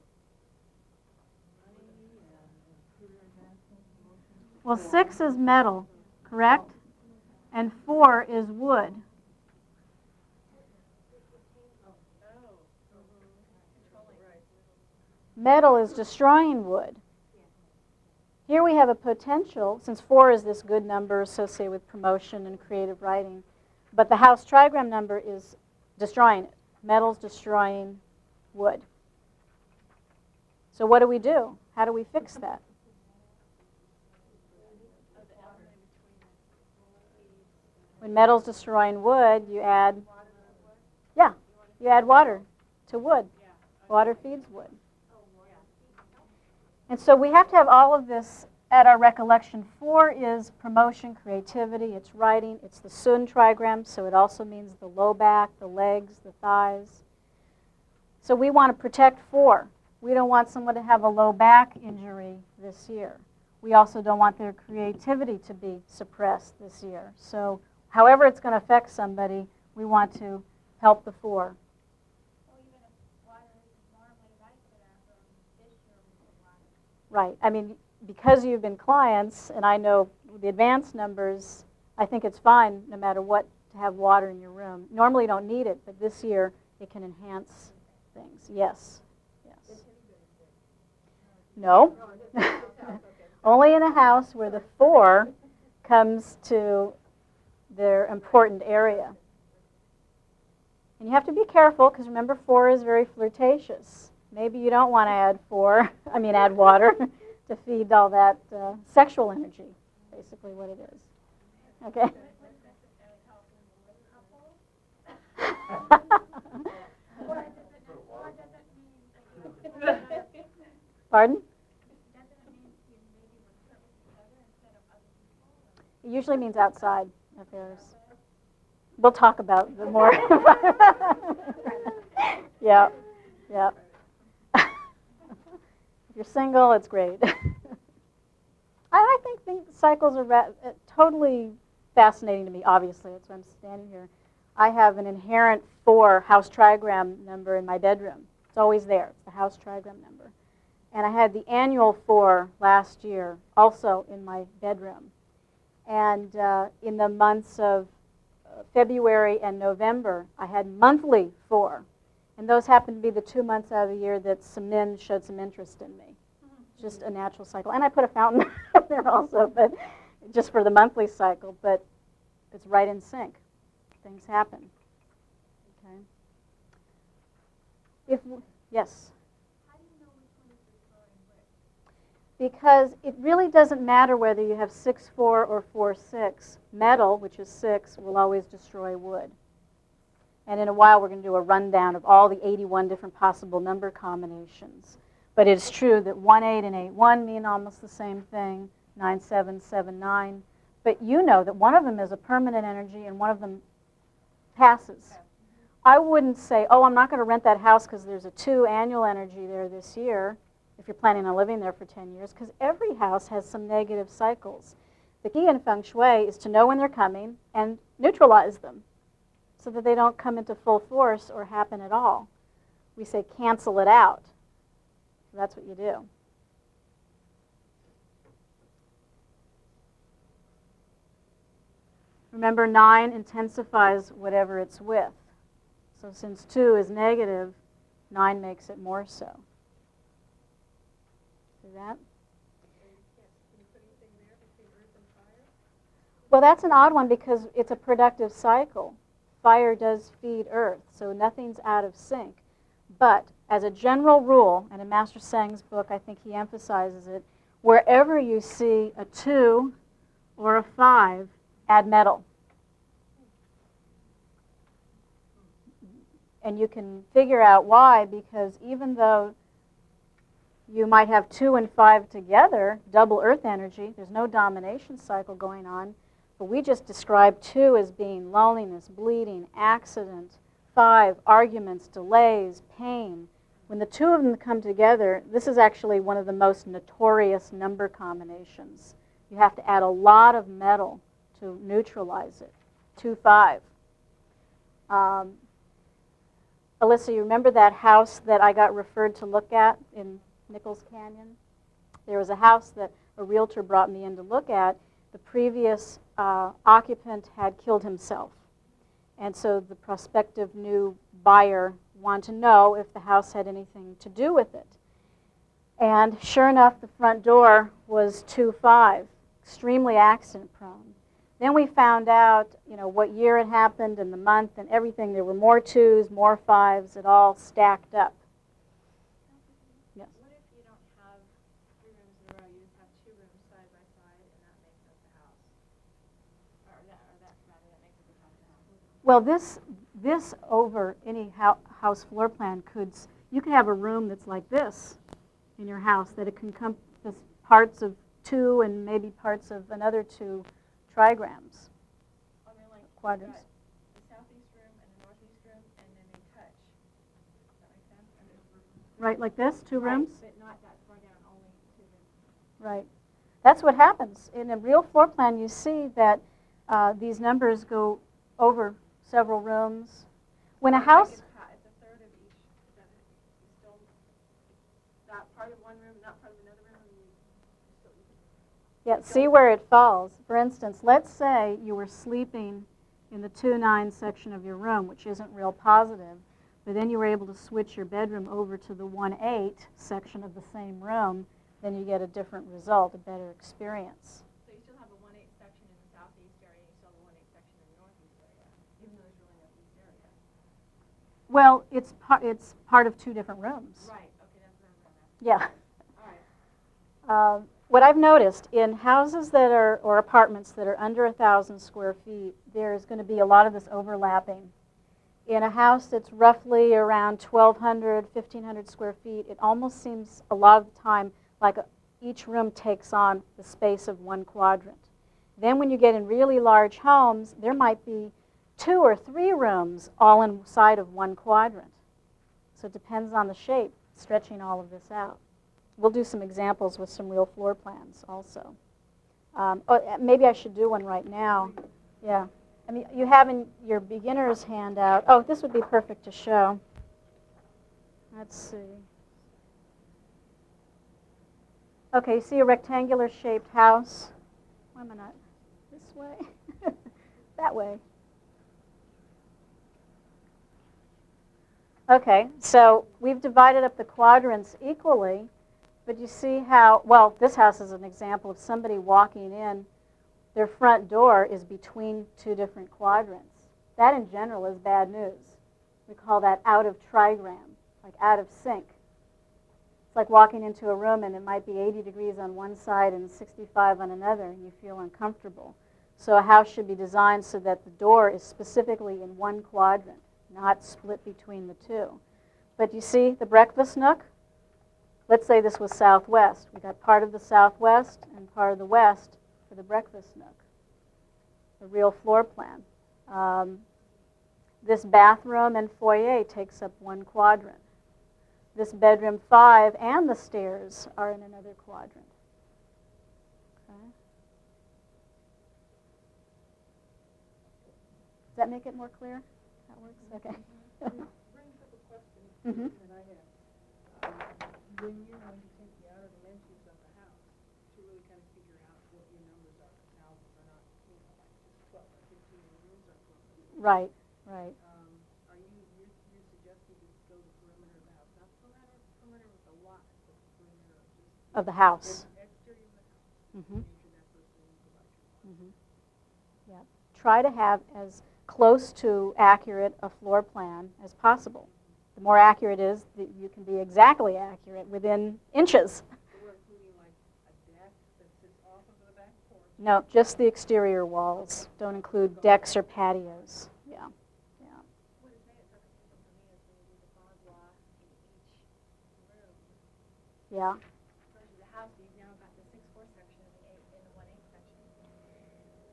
Well, 6 is metal, correct? And 4 is wood. Metal is destroying wood. Here we have a potential, since 4 is this good number associated with promotion and creative writing, but the house trigram number is destroying it. Metal's destroying wood. So what do we do? How do we fix that? When metal's destroying wood, you add, you add water to wood. Water feeds wood. And so we have to have all of this at our recollection. 4 is promotion, creativity, it's writing, it's the Sun trigram, so it also means the low back, the legs, the thighs. So we want to protect 4. We don't want someone to have a low back injury this year. We also don't want their creativity to be suppressed this year. So however it's going to affect somebody, we want to help the 4. Well, even if water isn't normally right for that, this year we put water. Right. I mean, because you've been clients, and I know the advanced numbers, I think it's fine no matter what to have water in your room. Normally you don't need it, but this year it can enhance things. Yes. Yes. No. Only in a house where the 4 comes to their important area. And you have to be careful because remember 4 is very flirtatious. Maybe you don't want to add add water to feed all that sexual energy, basically what it is. Okay? Pardon? It usually means outside affairs. We'll talk about the more. Yeah, yeah. If you're single, it's great. I think cycles are totally fascinating to me, obviously. That's why I'm standing here. I have an inherent 4 house trigram number in my bedroom. It's always there. It's the house trigram number. And I had the annual 4 last year, also in my bedroom. And in the months of February and November, I had monthly 4. And those happened to be the 2 months out of the year that some men showed some interest in me. Just a natural cycle. And I put a fountain up there also, but just for the monthly cycle. But it's right in sync. Things happen. Okay. Yes? How do you know which one is destroying which? Because it really doesn't matter whether you have 6-4 or 4-6. Metal, which is 6, will always destroy wood. And in a while, we're going to do a rundown of all the 81 different possible number combinations. But it's true that 1-8 and 8-1 mean almost the same thing, 9-7, 7-9. But you know that one of them is a permanent energy and one of them passes. I wouldn't say, oh, I'm not going to rent that house because there's a 2 annual energy there this year, if you're planning on living there for 10 years, because every house has some negative cycles. The key in Feng Shui is to know when they're coming and neutralize them so that they don't come into full force or happen at all. We say cancel it out. So that's what you do. Remember, 9 intensifies whatever it's with. So since 2 is negative, 9 makes it more so. See that? Well, that's an odd one because it's a productive cycle. Fire does feed earth, so nothing's out of sync. But as a general rule, and in Master Sang's book, I think he emphasizes it, wherever you see a 2 or a 5, add metal. And you can figure out why, because even though you might have 2 and 5 together, double earth energy, there's no domination cycle going on, but we just described 2 as being loneliness, bleeding, accident, 5, arguments, delays, pain. When the 2 of them come together, this is actually one of the most notorious number combinations. You have to add a lot of metal to neutralize it. 2-5. Alyssa, you remember that house that I got referred to look at in Nichols Canyon? There was a house that a realtor brought me in to look at. The previous occupant had killed himself. And so the prospective new buyer wanted to know if the house had anything to do with it. And sure enough, the front door was 2-5, extremely accident prone. Then we found out, what year it happened and the month and everything. There were more 2s, more 5s. It all stacked up. Yes. What if you don't have 3 rooms in a row? You just have 2 rooms side by side, and that makes up the house. Or that makes up the house. Well, this over any house floor plan you could have a room that's like this in your house, that it can encompass parts of 2 and maybe parts of another 2 trigrams. I mean, like quadrants. The southeast room and the northeast room, and then they touch. Does that make sense? Right, like this, 2 rooms? But not that far down, only 2 rooms. Right. That's what happens. In a real floor plan, you see that these numbers go over several rooms. When a house... It's a third of each. Still not part of one room, not part of another room. Yeah, see where it falls. For instance, let's say you were sleeping in the 2-9 section of your room, which isn't real positive, but then you were able to switch your bedroom over to the 1-8 section of the same room, then you get a different result, a better experience. So you still have a 1-8 section in the southeast area, and you still have a 1-8 section in the northeast area, even though there's really no east area. Well, it's part of 2 different rooms. Right, okay, that's what I'm going to ask. Yeah. All right. What I've noticed in houses or apartments that are under 1,000 square feet, there's going to be a lot of this overlapping. In a house that's roughly around 1,200, 1,500 square feet, it almost seems a lot of the time like each room takes on the space of 1 quadrant. Then when you get in really large homes, there might be 2 or 3 rooms all inside of 1 quadrant. So it depends on the shape, stretching all of this out. We'll do some examples with some real floor plans also. Maybe I should do one right now. Yeah. I mean, you have in your beginner's handout. Oh, this would be perfect to show. Let's see. Okay, you see a rectangular shaped house? Why am I not? This way? That way. Okay, so we've divided up the quadrants equally. But you see how, well, this house is an example of somebody walking in. Their front door is between 2 different quadrants. That, in general, is bad news. We call that out of trigram, like out of sync. It's like walking into a room and it might be 80 degrees on one side and 65 on another, and you feel uncomfortable. So a house should be designed so that the door is specifically in 1 quadrant, not split between the 2. But you see the breakfast nook? let's say this was southwest. We got part of the southwest and part of the west for the breakfast nook, the real floor plan. This bathroom and foyer takes up one quadrant. This bedroom 5 and the stairs are in another quadrant. Okay. Does that make it more clear? That works? Okay. Brings up a question Mhm. that I have. When you're going to take the outer dimensions of the house to really kind of figure out what your numbers are, houses are not, like just 12 or 15 rooms or 12. Right, right. Are you're suggesting to go the perimeter of the house, not perimeter of the lot, but the perimeter of just Of the house. the exterior of the house? Mm-hmm. Make sure that person is the right one. Mm-hmm. Yeah. Try to have as close to accurate a floor plan as possible. The more accurate it is, you can be exactly accurate within inches. So we're including like a deck that sits off of the back porch. No, just the exterior walls. Don't include decks or patios. Yeah, yeah. What is made it so confusing for me is when you do the boudoir in each room. Yeah. Versus the house, you've now got the 6-4 section and the 1-8 section.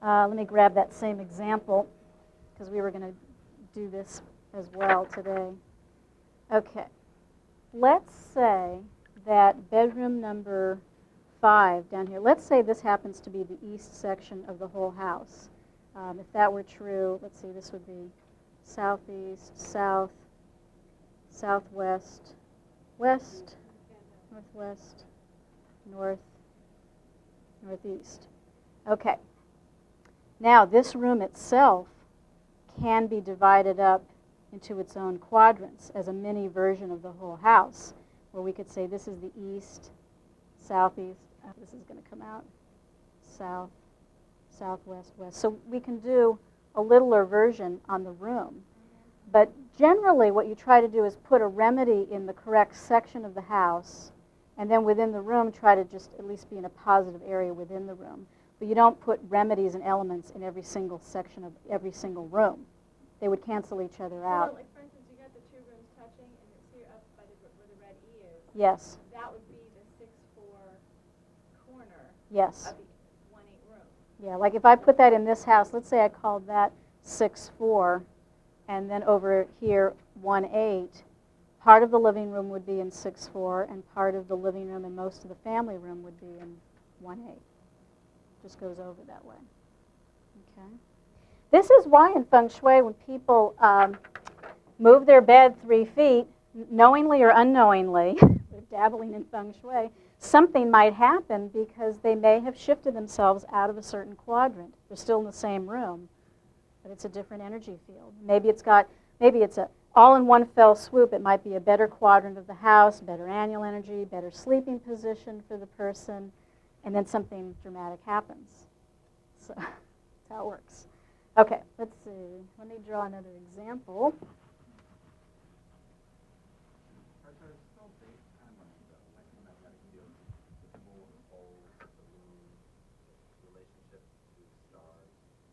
Let me grab that same example because we were going to do this as well today. Okay. Let's say that bedroom number 5 down here, let's say this happens to be the east section of the whole house. If that were true, let's see, this would be southeast, south, southwest, west, northwest, north, northeast. Okay. Now, this room itself can be divided up into its own quadrants as a mini version of the whole house, where we could say this is the east, southeast, this is going to come out, south, southwest, west. So we can do a littler version on the room. But generally what you try to do is put a remedy in the correct section of the house, and then within the room try to just at least be in a positive area within the room. But you don't put remedies and elements in every single section of every single room. They would cancel each other out. Well, like for instance, you got the 2 rooms touching, and it's here up by where the red E is. Yes, That would be the 6-4 corner yes. of the 1-8 room. Yeah, like if I put that in this house, let's say I called that 6-4, and then over here 1-8, part of the living room would be in 6-4, and part of the living room and most of the family room would be in 1-8. Just goes over that way. Okay. This is why in Feng Shui, when people move their bed 3 feet, knowingly or unknowingly, they're dabbling in Feng Shui, something might happen because they may have shifted themselves out of a certain quadrant. They're still in the same room, but it's a different energy field. Maybe it's a all in one fell swoop. It might be a better quadrant of the house, better annual energy, better sleeping position for the person, and then something dramatic happens. So that's how it works. Okay, let's see. Let me draw another example.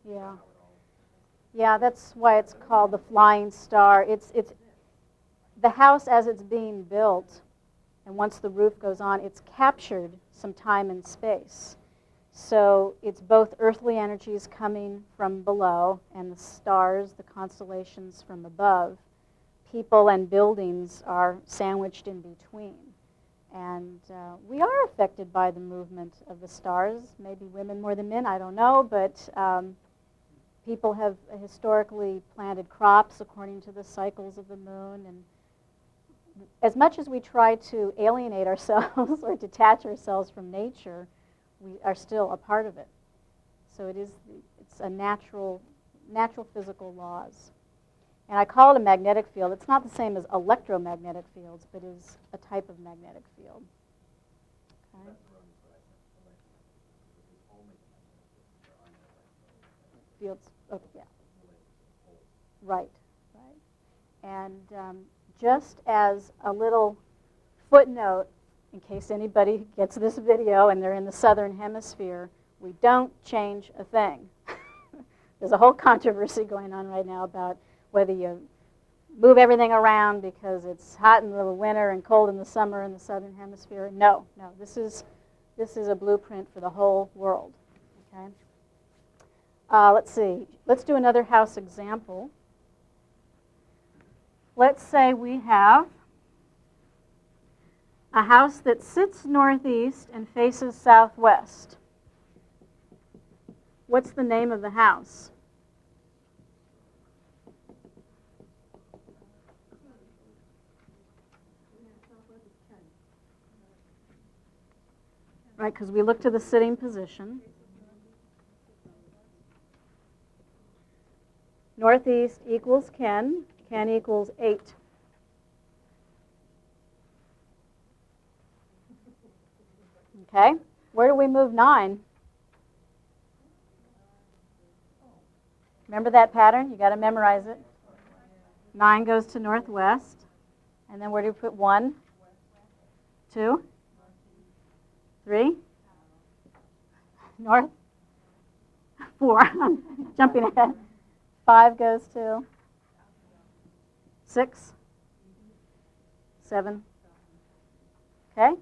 Yeah. Yeah, that's why it's called the flying star. It's the house as it's being built, and once the roof goes on, it's captured some time and space. So it's both earthly energies coming from below and the stars, the constellations from above. People and buildings are sandwiched in between. And we are affected by the movement of the stars, maybe women more than men, I don't know, but people have historically planted crops according to the cycles of the moon. And as much as we try to alienate ourselves or detach ourselves from nature, we are still a part of it. So it's a natural physical laws. And I call it a magnetic field. It's not the same as electromagnetic fields, but is a type of magnetic field. Okay. Fields, oh, yeah. Right, right. And just as a little footnote, in case anybody gets this video and they're in the southern hemisphere, we don't change a thing. There's a whole controversy going on right now about whether you move everything around because it's hot in the winter and cold in the summer in the southern hemisphere. No, this is a blueprint for the whole world. Okay. Let's see. Let's do another house example. Let's say we have a house that sits northeast and faces southwest. What's the name of the house? Right, because we look to the sitting position. Northeast equals Ken. Ken equals 8. Okay, where do we move 9? Remember that pattern? You got to memorize it. 9 goes to northwest. And then where do we put 1? 2? 3? North? 4. Jumping ahead. 5 goes to 6? 7? Okay?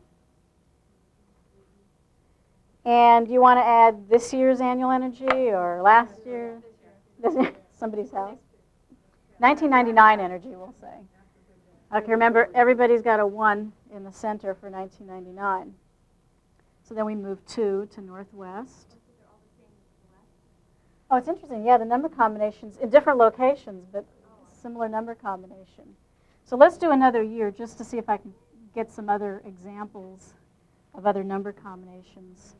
And you want to add this year's annual energy or last year? This year? Somebody's house? 1999 energy, we'll say. Okay, remember, everybody's got a 1 in the center for 1999. So then we move 2 to northwest. Oh, it's interesting. Yeah, the number combinations in different locations, but similar number combination. So let's do another year just to see if I can get some other examples of other number combinations.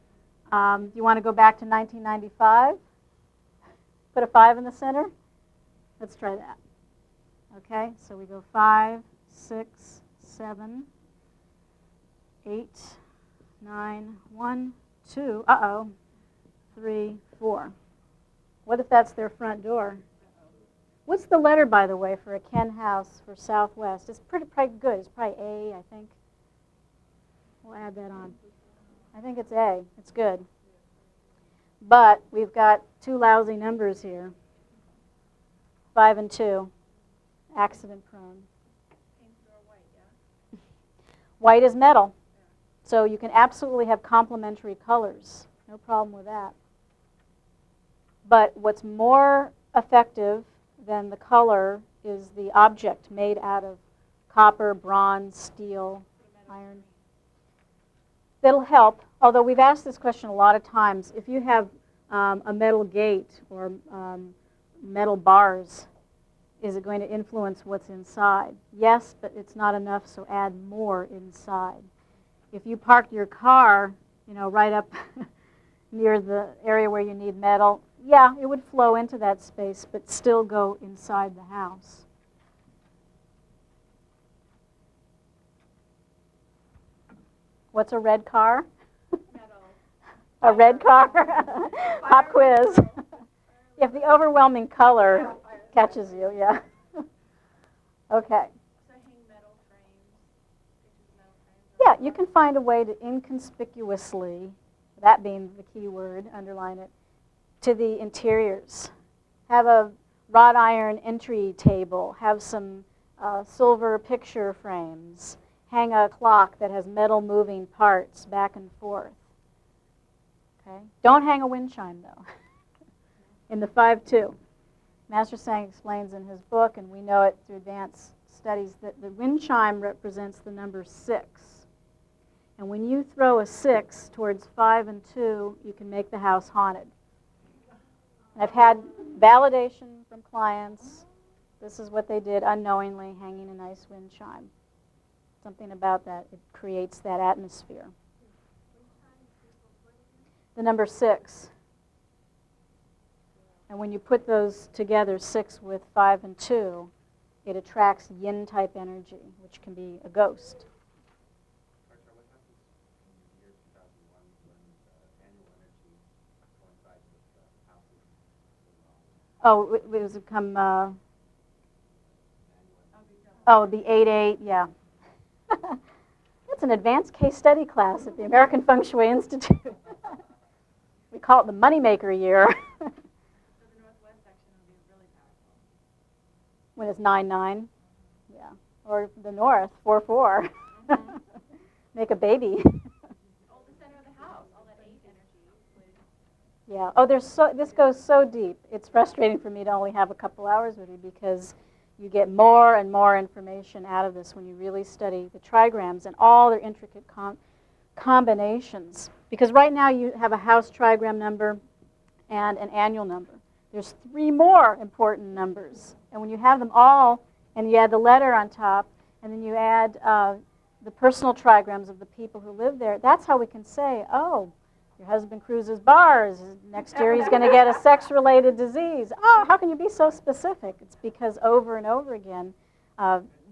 You want to go back to 1995? Put a 5 in the center? Let's try that. Okay, so we go 5, 6, 7, 8, 9, 1, 2, 3, 4. What if that's their front door? What's the letter, by the way, for a Ken house for Southwest? It's pretty good. It's probably A, I think. We'll add that on. I think it's A. It's good. But we've got 2 lousy numbers here. 5 and 2. Accident prone. White is metal. So you can absolutely have complementary colors. No problem with that. But what's more effective than the color is the object made out of copper, bronze, steel, iron. That'll help, although we've asked this question a lot of times. If you have a metal gate or metal bars, is it going to influence what's inside? Yes, but it's not enough, so add more inside. If you parked your car, right up near the area where you need metal, yeah, it would flow into that space, but still go inside the house. What's a red car? A red car? Pop quiz. If the overwhelming color catches you, yeah. Okay. Yeah, you can find a way to inconspicuously, that being the key word, underline it, to the interiors. Have a wrought iron entry table. Have some silver picture frames. Hang a clock that has metal moving parts back and forth. Okay? Don't hang a wind chime, though, in the 5-2. Master Sang explains in his book, and we know it through advanced studies, that the wind chime represents the number 6. And when you throw a 6 towards 5 and 2, you can make the house haunted. And I've had validation from clients. This is what they did unknowingly, hanging a nice wind chime. Something about that. It creates that atmosphere. The number 6. And when you put those together, 6 with 5 and 2, it attracts yin-type energy, which can be a ghost. Oh, it was come. It'd be 8-8. Yeah. That's an advanced case study class at the American Feng Shui Institute. We call it the moneymaker year. So the northwest section will be really powerful. When it's 9-9. or the north, 4-4. Make a baby. Oh, the center of the house, all that 8 energy would. Yeah. Oh, this goes so deep. It's frustrating for me to only have a couple hours with you because you get more and more information out of this when you really study the trigrams and all their intricate combinations. Because right now you have a house trigram number and an annual number. There's 3 more important numbers. And when you have them all, and you add the letter on top, and then you add the personal trigrams of the people who live there, that's how we can say, oh, your husband cruises bars. Next year he's going to get a sex-related disease. Oh, how can you be so specific? It's because over and over again,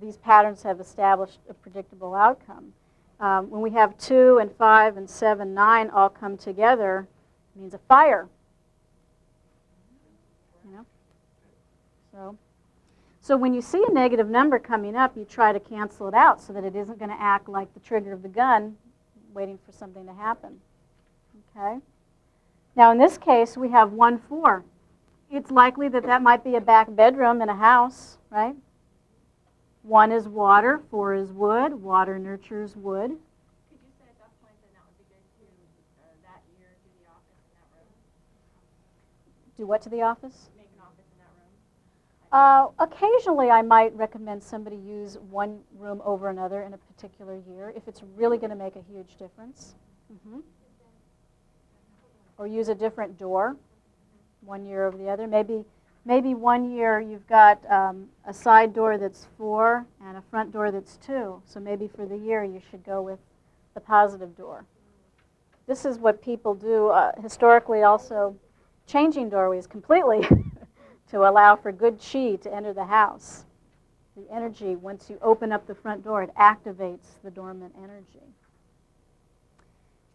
these patterns have established a predictable outcome. When we have 2 and 5 and 7, 9 all come together, it means a fire. You know? So when you see a negative number coming up, you try to cancel it out so that it isn't going to act like the trigger of the gun, waiting for something to happen. Okay? Now in this case, we have 1, 4. It's likely that that might be a back bedroom in a house, right? 1 is water, 4 is wood. Water nurtures wood. Could you say at that point then that would be good to, that year, do the office in that room? Do what to the office? Make an office in that room? Occasionally, I might recommend somebody use one room over another in a particular year if it's really going to make a huge difference. Or use a different door one year over the other. Maybe one year you've got a side door that's 4 and a front door that's 2. So maybe for the year you should go with the positive door. This is what people do historically also, changing doorways completely to allow for good chi to enter the house. The energy, once you open up the front door, it activates the dormant energy.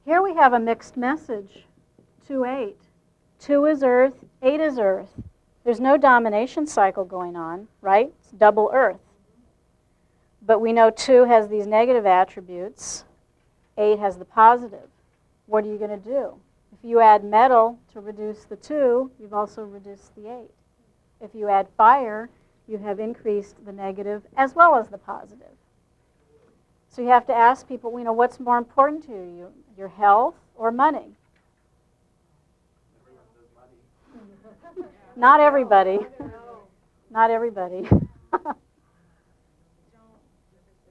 Here we have a mixed message, 2-8. 2 is earth, 8 is earth. There's no domination cycle going on, right? It's double earth. But we know 2 has these negative attributes, 8 has the positive. What are you going to do? If you add metal to reduce the 2, you've also reduced the 8. If you add fire, you have increased the negative as well as the positive. So you have to ask people, what's more important to you, your health or money? Not everybody. Not everybody.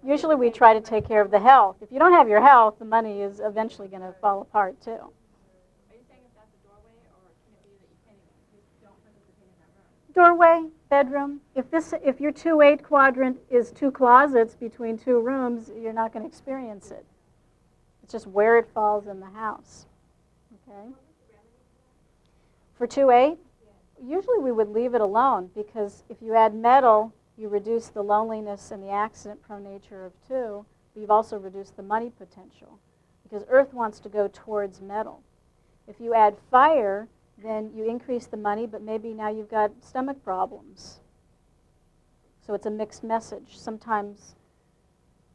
Usually we try to take care of the health. If you don't have your health, the money is eventually going to fall apart too. Are you saying if that's a doorway, or can it be that you don't participate in that room? Doorway, bedroom. If your 2-8 quadrant is 2 closets between 2 rooms, you're not going to experience it. It's just where it falls in the house. Okay? For 2-8, usually we would leave it alone because if you add metal, you reduce the loneliness and the accident-prone nature of 2, but you've also reduced the money potential because earth wants to go towards metal. If you add fire, then you increase the money, but maybe now you've got stomach problems. So it's a mixed message. Sometimes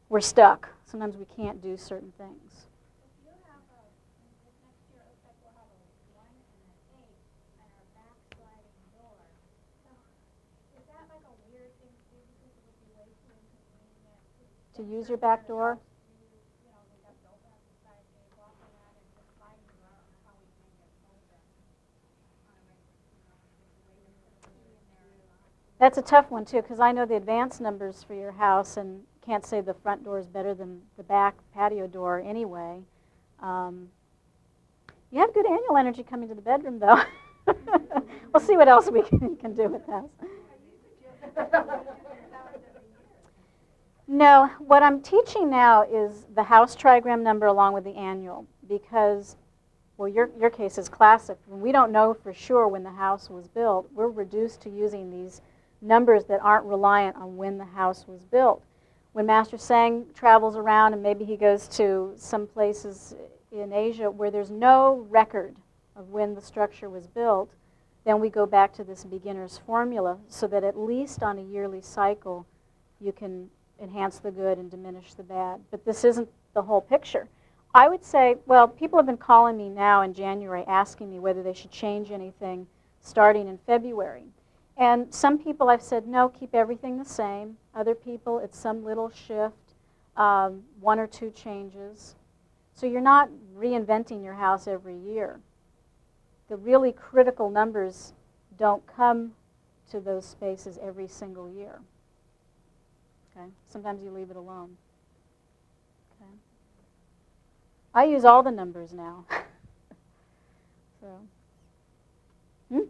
we're stuck. Sometimes we can't do certain things. If you have this next year, it looks like we'll have a 1 and an 8 and our backsliding door. So is that like a weird thing to do because it would be way too inconvenient To use your back door? we have to open up the side gate, walk around, and just sliding door. I don't know how we make it open on a regular, That's a tough one, too, because I know the advanced numbers for your house and can't say the front door is better than the back patio door anyway. You have good annual energy coming to the bedroom, though. We'll see what else we can do with that. No, what I'm teaching now is the house trigram number along with the annual because, well, your case is classic. When we don't know for sure when the house was built, we're reduced to using these numbers that aren't reliant on when the house was built. When Master Sang travels around and maybe he goes to some places in Asia where there's no record of when the structure was built, then we go back to this beginner's formula so that at least on a yearly cycle you can enhance the good and diminish the bad. But this isn't the whole picture. I would say, well, people have been calling me now in January asking me whether they should change anything starting in February. And some people I've said, no, keep everything the same. Other people, it's some little shift, one or two changes. So you're not reinventing your house every year. The really critical numbers don't come to those spaces every single year. Okay? Sometimes you leave it alone. Okay? I use all the numbers now. So,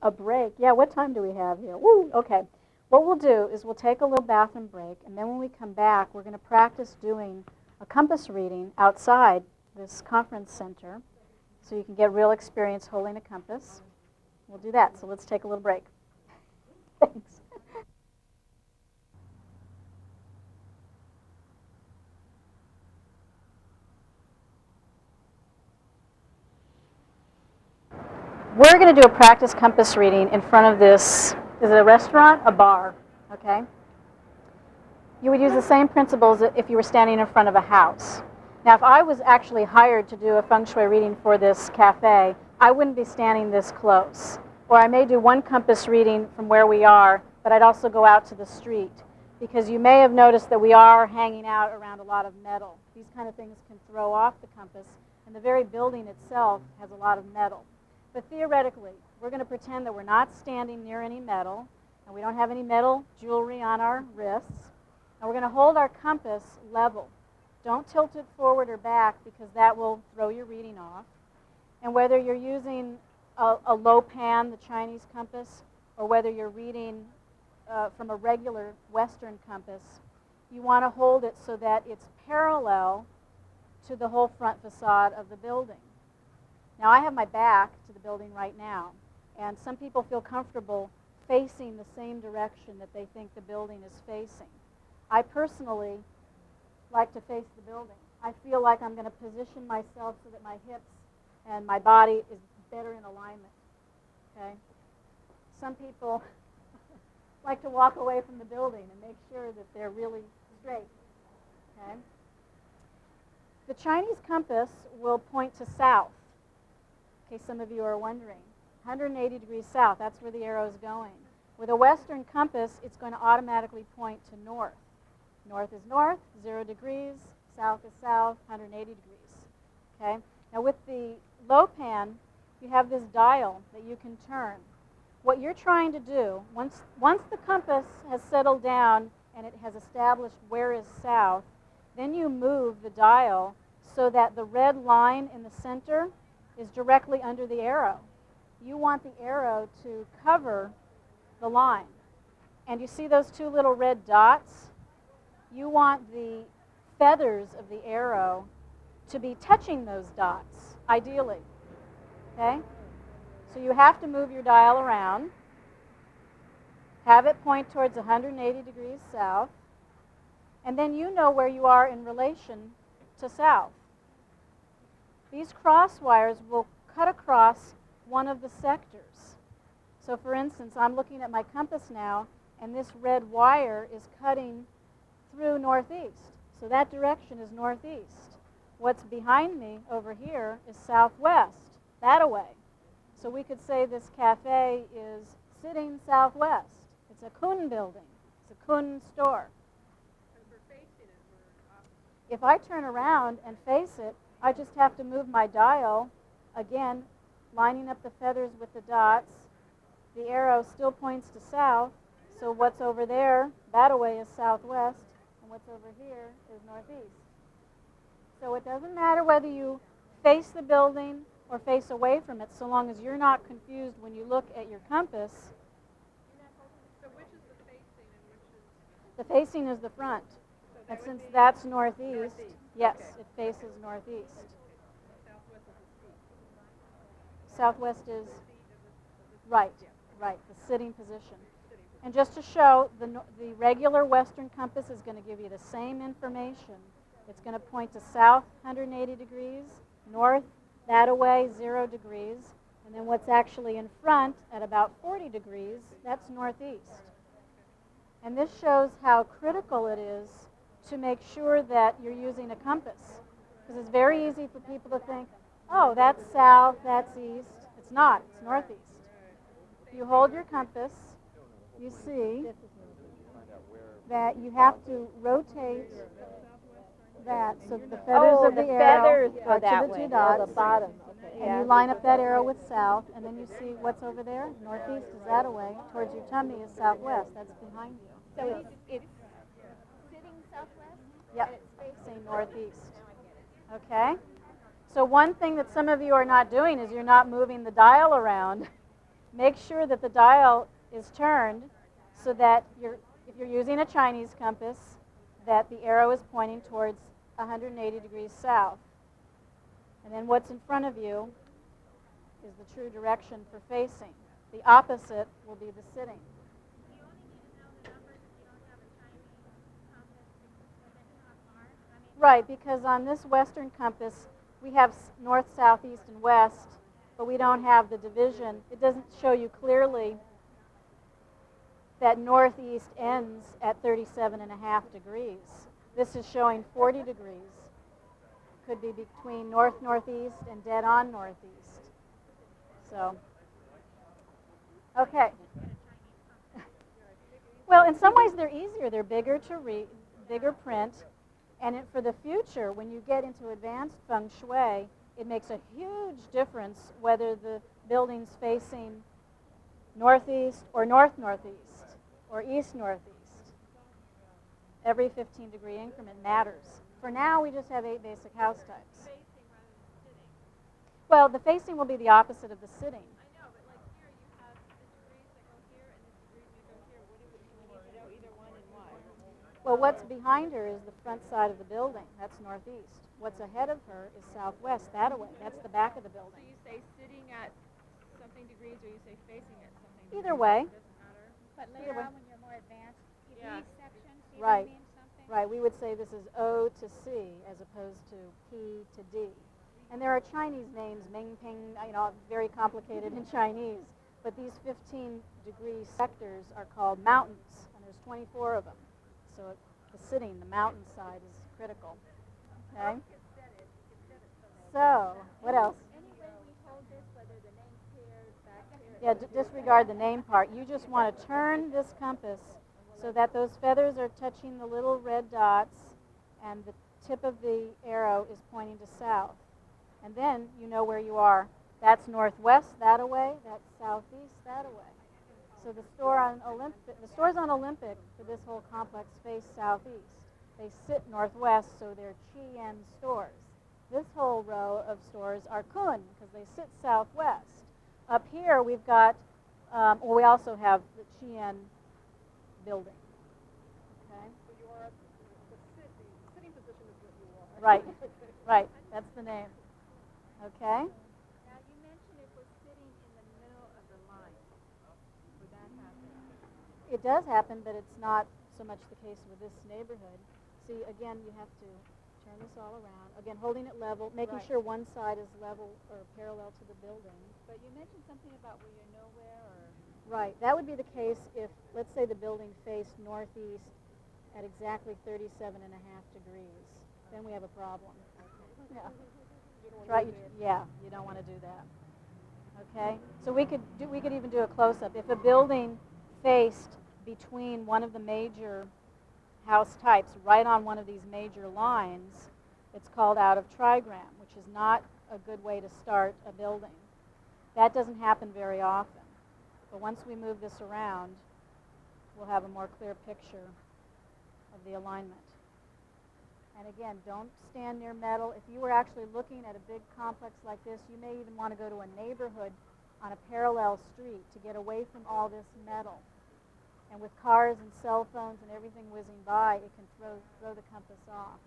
a break. Yeah, what time do we have here? Woo, okay. What we'll do is we'll take a little bathroom break, and then when we come back, we're going to practice doing a compass reading outside this conference center so you can get real experience holding a compass. We'll do that, so let's take a little break. Thanks. We're going to do a practice compass reading in front of this, is it a restaurant? A bar, okay? You would use the same principles if you were standing in front of a house. Now, if I was actually hired to do a Feng Shui reading for this cafe, I wouldn't be standing this close. Or I may do one compass reading from where we are, but I'd also go out to the street. Because you may have noticed that we are hanging out around a lot of metal. These kind of things can throw off the compass, and the very building itself has a lot of metal. But theoretically, we're going to pretend that we're not standing near any metal, and we don't have any metal jewelry on our wrists. And we're going to hold our compass level. Don't tilt it forward or back because that will throw your reading off. And whether you're using a low pan, the Chinese compass, or whether you're reading from a regular Western compass, you want to hold it so that it's parallel to the whole front facade of the building. Now, I have my back to the building right now, and some people feel comfortable facing the same direction that they think the building is facing. I personally like to face the building. I feel like I'm going to position myself so that my hips and my body is better in alignment. Okay? Some people like to walk away from the building and make sure that they're really straight. Okay? The Chinese compass will point to south. In case some of you are wondering. 180 degrees south, that's where the arrow is going. With a Western compass, it's going to automatically point to north. North is north, 0 degrees. South is south, 180 degrees. Okay? Now with the low pan, you have this dial that you can turn. What you're trying to do, once the compass has settled down and it has established where is south, then you move the dial so that the red line in the center is directly under the arrow. You want the arrow to cover the line. And you see those two little red dots? You want the feathers of the arrow to be touching those dots, ideally. Okay? So you have to move your dial around, have it point towards 180 degrees south, and then you know where you are in relation to south. These cross wires will cut across one of the sectors. So for instance, I'm looking at my compass now, and this red wire is cutting through northeast. So that direction is northeast. What's behind me over here is southwest, that away. So we could say this cafe is sitting southwest. It's a Kun building. It's a Kun store. If I turn around and face it, I just have to move my dial, again, lining up the feathers with the dots. The arrow still points to south, so what's over there, that away is southwest, and what's over here is northeast. So it doesn't matter whether you face the building or face away from it, so long as you're not confused when you look at your compass. So which is the facing and which is? The facing is the front. And since that's northeast, yes, it faces northeast. Southwest is, right, the sitting position. And just to show, the regular Western compass is going to give you the same information. It's going to point to south, 180 degrees, north, that away, 0 degrees, and then what's actually in front at about 40 degrees, that's northeast. And this shows how critical it is to make sure that you're using a compass. Because it's very easy for people to think, oh, that's south, that's east. It's not, it's northeast. you hold your compass, you see that you have to rotate that so that the feathers of the arrow are to the two dots. the bottom. Okay. And you line up that arrow with south, and then you see what's over there. Northeast is that away. Towards your tummy is southwest. That's behind you. So it's sitting southwest? Yep. And it's Say northeast. Okay? So one thing that some of you are not doing is you're not moving the dial around. Make sure that the dial is turned so that if you're using a Chinese compass, that the arrow is pointing towards 180 degrees south. And then what's in front of you is the true direction for facing. The opposite will be the sitting. You only need to know the numbers if you don't have a Chinese compass because it's not far. I mean, Right, because on this western compass, we have north, south, east, and west, but we don't have the division. It doesn't show you clearly that northeast ends at 37.5 degrees. This is showing 40 degrees. Could be between north, northeast, and dead on northeast. So, okay. Well, in some ways they're easier. They're bigger to read, bigger print, and for the future, when you get into advanced Feng Shui, it makes a huge difference whether the building's facing northeast or north-northeast or east-northeast. Every 15-degree increment matters. For now, we just have 8 basic house types. Facing rather than sitting. Well, the facing will be the opposite of the sitting. I know, but like here you have the degrees that go here and the degrees that go here. What do we need to know either one and why? Well, what's behind her is the front side of the building. That's northeast. What's ahead of her is southwest, that away. That's the back of the So building. you say sitting at something degrees or you say facing at something degrees? Either way. Doesn't matter. but Either later way. on when you're more advanced, Yeah. these sections even Right. mean something? Right, we would say this is O to C as opposed to P to D. And there are Chinese names, Ming, Ping, very complicated in Chinese. But these 15-degree sectors are called mountains, and there's 24 of them. So the sitting, the mountain side is critical. Okay? So, what else? Anyway, we hold this, whether the name's here, back here. Yeah, disregard the name part. You just want to turn this compass so that those feathers are touching the little red dots and the tip of the arrow is pointing to south. And then you know where you are. That's northwest, that away. That's southeast, that away. So the stores on Olympic for this whole complex face southeast. They sit northwest, so they're Chi-En stores. This whole row of stores are Kun because they sit southwest. Up here we've got, we also have the Chi-En building. Okay. So you are the sitting position is what you are. Right, right. That's the name. Okay. Now you mentioned if we're sitting in the middle of the line. Would that happen? It does happen, but it's not so much the case with this neighborhood. See, again, you have to turn this all around. Again, holding it level, making Right. sure one side is level or parallel to the building. But you mentioned something about where you're nowhere or Right. That would be the case if, let's say, the building faced northeast at exactly 37.5 degrees. Then we have a problem. Yeah. Right. You don't want to do that. Okay. So we could even do a close-up. If a building faced between one of the major house types, right on one of these major lines, it's called out of trigram, which is not a good way to start a building. That doesn't happen very often. But once we move this around, we'll have a more clear picture of the alignment. And again, don't stand near metal. If you were actually looking at a big complex like this, you may even want to go to a neighborhood on a parallel street to get away from all this metal. And with cars and cell phones and everything whizzing by, it can throw the compass off.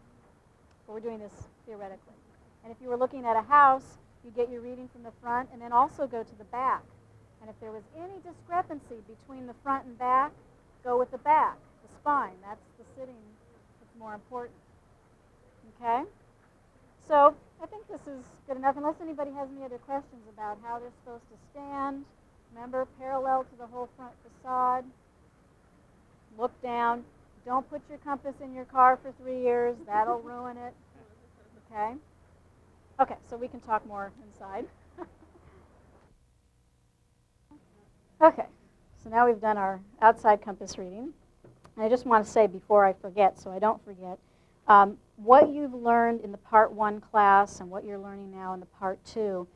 But we're doing this theoretically. And if you were looking at a house, you get your reading from the front and then also go to the back. And if there was any discrepancy between the front and back, go with the back, the spine. That's the sitting that's more important. Okay? So I think this is good enough, unless anybody has any other questions about how they're supposed to stand. Remember, parallel to the whole front facade. Look down. Don't put your compass in your car for 3 years. That'll ruin it. Okay? Okay, so we can talk more inside. Okay, so now we've done our outside compass reading. And I just want to say before I forget, so I don't forget, what you've learned in the Part 1 class and what you're learning now in the Part 2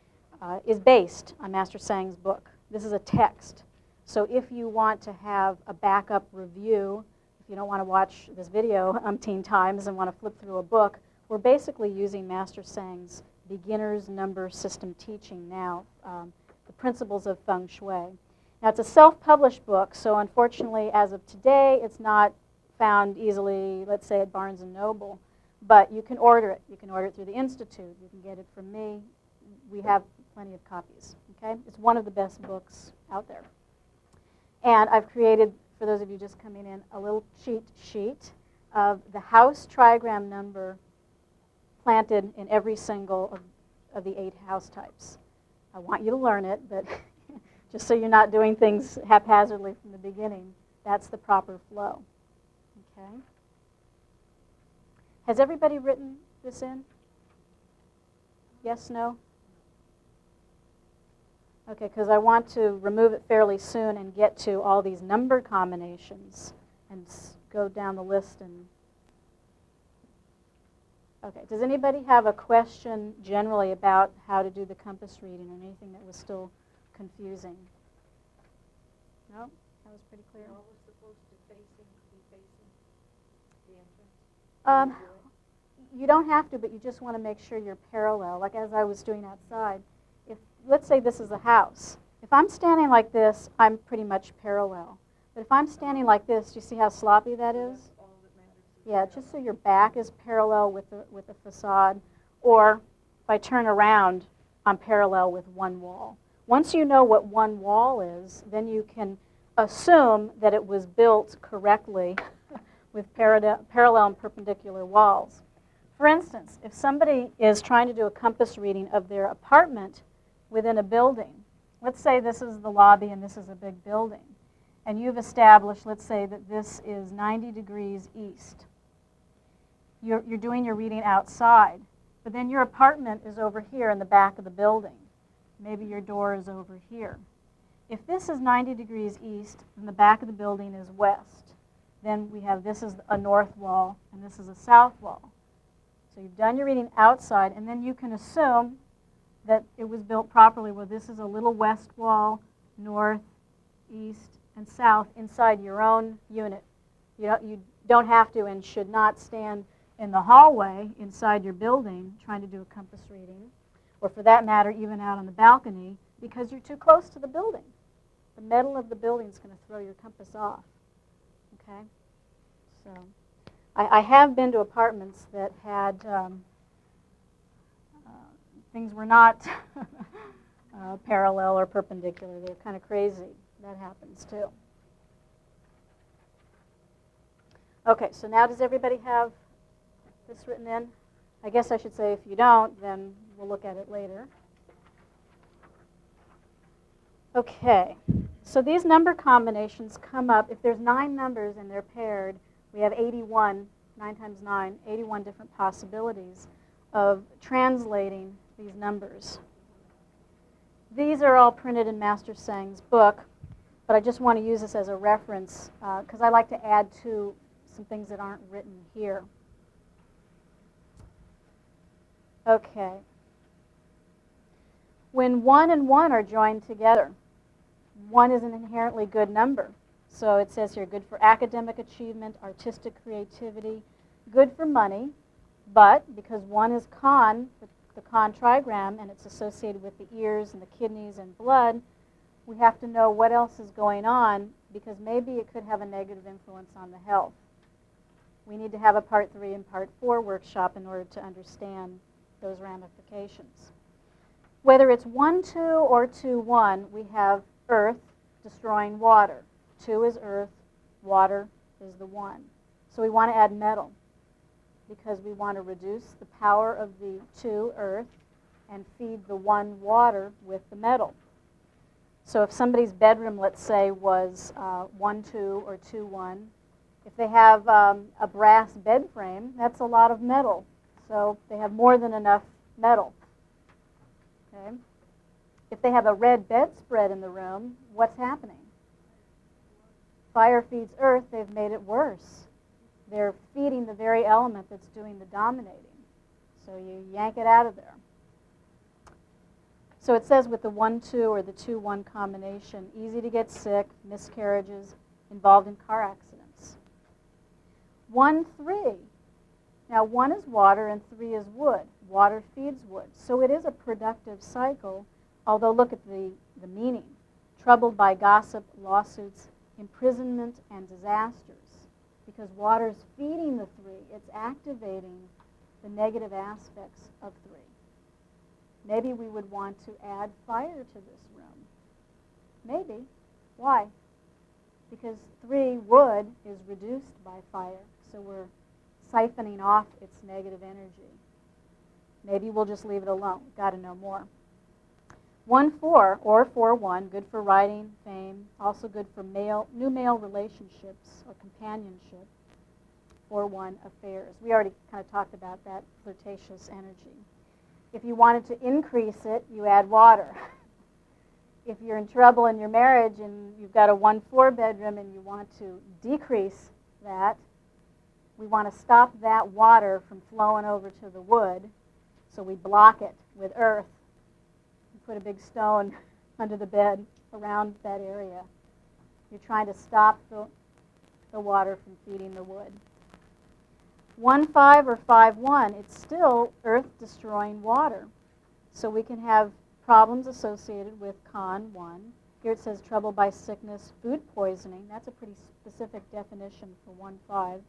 is based on Master Sang's book. This is a text. So if you want to have a backup review, if you don't want to watch this video umpteen times and want to flip through a book, we're basically using Master Sang's beginner's number system teaching now, the principles of Feng Shui. Now, it's a self-published book, so unfortunately, as of today, it's not found easily, let's say, at Barnes & Noble. But you can order it. You can order it through the Institute. You can get it from me. We have plenty of copies, okay? It's one of the best books out there. And I've created, for those of you just coming in, a little cheat sheet of the house trigram number planted in every single of the 8 house types. I want you to learn it, but just so you're not doing things haphazardly from the beginning, that's the proper flow. Okay? Has everybody written this in? Yes, no? Okay, because I want to remove it fairly soon and get to all these number combinations and go down the list and... Okay, does anybody have a question generally about how to do the compass reading or anything that was still confusing? No? That was pretty clear? What was supposed to be facing the entrance? You don't have to, but you just want to make sure you're parallel. Like as I was doing outside, if let's say this is a house. If I'm standing like this, I'm pretty much parallel. But if I'm standing like this, do you see how sloppy that is? That's all that matters. Yeah, just so your back is parallel with the facade. Or if I turn around, I'm parallel with one wall. Once you know what one wall is, then you can assume that it was built correctly with parallel and perpendicular walls. For instance, if somebody is trying to do a compass reading of their apartment within a building, let's say this is the lobby and this is a big building, and you've established, let's say that this is 90 degrees east. You're doing your reading outside, but then your apartment is over here in the back of the building. Maybe your door is over here. If this is 90 degrees east and the back of the building is west, then we have this is a north wall and this is a south wall. So you've done your reading outside, and then you can assume that it was built properly where this is a little west wall, north, east, and south inside your own unit. You don't have to and should not stand in the hallway inside your building trying to do a compass reading, or for that matter, even out on the balcony, because you're too close to the building. The metal of the building is going to throw your compass off. Okay? So I have been to apartments that had things were not parallel or perpendicular. They're kind of crazy. That happens too. Okay, so now does everybody have this written in? I guess I should say if you don't, then we'll look at it later. Okay, so these number combinations come up. If there's 9 numbers and they're paired, we have 81, 9 times 9, 81 different possibilities of translating these numbers. These are all printed in Master Sang's book, but I just want to use this as a reference because I like to add to some things that aren't written here. Okay. When 1 and 1 are joined together, 1 is an inherently good number. So it says here, good for academic achievement, artistic creativity, good for money, but because 1 is Kan, the Kan trigram, and it's associated with the ears and the kidneys and blood, we have to know what else is going on because maybe it could have a negative influence on the health. We need to have a Part 3 and Part 4 workshop in order to understand those ramifications. Whether it's 1-2 or 2-1, we have earth destroying water. 2 is earth, water is the 1. So we want to add metal because we want to reduce the power of the 2 earth and feed the 1 water with the metal. So if somebody's bedroom, let's say, was 1-2 or 2-1, if they have a brass bed frame, that's a lot of metal. So they have more than enough metal. Okay? If they have a red bedspread in the room, what's happening? Fire feeds earth, they've made it worse. They're feeding the very element that's doing the dominating. So you yank it out of there. So it says with the 1-2 or the 2-1 combination, easy to get sick, miscarriages, involved in car accidents. 1-3. Now 1 is water and 3 is wood. Water feeds wood. So it is a productive cycle, although look at the meaning. Troubled by gossip, lawsuits, imprisonment, and disasters. Because water's feeding the 3. It's activating the negative aspects of 3. Maybe we would want to add fire to this room. Maybe. Why? Because 3 wood is reduced by fire, so we're siphoning off its negative energy. Maybe we'll just leave it alone. Got to know more. 1-4 or 4-1, good for writing, fame, also good for new male relationships or companionship. 4-1 affairs. We already kind of talked about that flirtatious energy. If you wanted to increase it, you add water. If you're in trouble in your marriage and you've got a 1-4 bedroom and you want to decrease that, we want to stop that water from flowing over to the wood, so we block it with earth. We put a big stone under the bed around that area. You're trying to stop the water from feeding the wood. 1-5 or 5-1, it's still earth-destroying water. So we can have problems associated with con 1. Here it says trouble by sickness, food poisoning. That's a pretty specific definition for 1-5.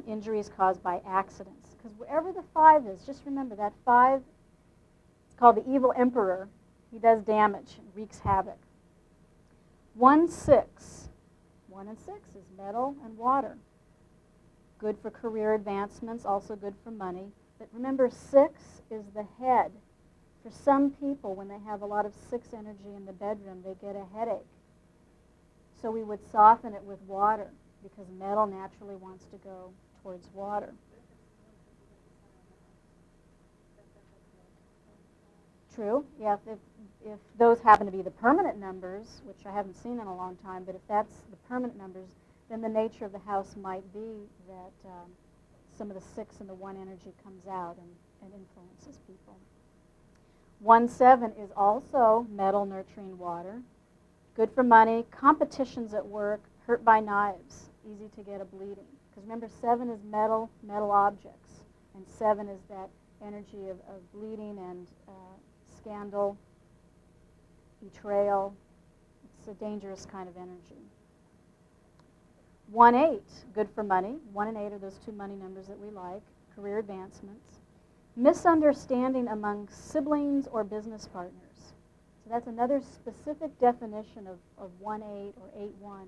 Injuries caused by accidents. Because wherever the 5 is, just remember that 5, it's called the evil emperor. He does damage, wreaks havoc. 1-6. 1 and 6 is metal and water. Good for career advancements, also good for money. But remember, 6 is the head. For some people, when they have a lot of 6 energy in the bedroom, they get a headache. So we would soften it with water, because metal naturally wants to go towards water. True, yeah, if those happen to be the permanent numbers, which I haven't seen in a long time, but if that's the permanent numbers, then the nature of the house might be that some of the 6 and the 1 energy comes out and influences people. 1-7 is also metal nurturing water. Good for money, competitions at work, hurt by knives, easy to get a bleeding. Because remember, 7 is metal objects, and 7 is that energy of bleeding and scandal, betrayal. It's a dangerous kind of energy. 1-8, good for money. 1 and 8 are those 2 money numbers that we like. Career advancements. Misunderstanding among siblings or business partners. So that's another specific definition of 1-8 or 8-1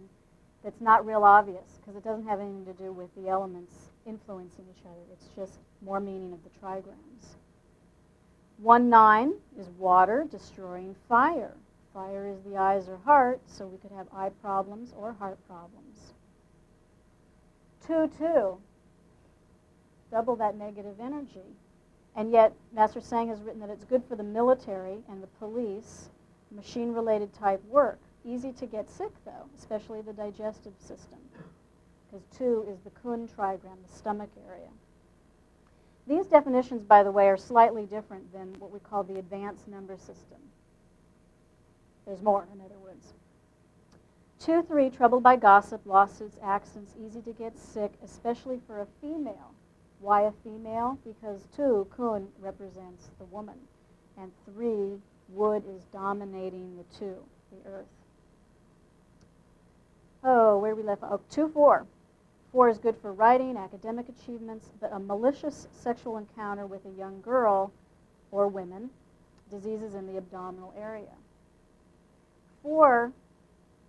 that's not real obvious, because it doesn't have anything to do with the elements influencing each other. It's just more meaning of the trigrams. 1-9 is water destroying fire. Fire is the eyes or heart, so we could have eye problems or heart problems. 2-2, double that negative energy. And yet, Master Sang has written that it's good for the military and the police, machine-related type work. Easy to get sick, though, especially the digestive system, because 2 is the Kun trigram, the stomach area. These definitions, by the way, are slightly different than what we call the advanced number system. There's more, in other words. 2-3, troubled by gossip, lawsuits, accidents, easy to get sick, especially for a female. Why a female? Because 2, Kun, represents the woman, and 3, wood is dominating the 2, the earth. Oh, where we left off? 2-4. 4 is good for writing, academic achievements, but a malicious sexual encounter with a young girl or women, diseases in the abdominal area. 4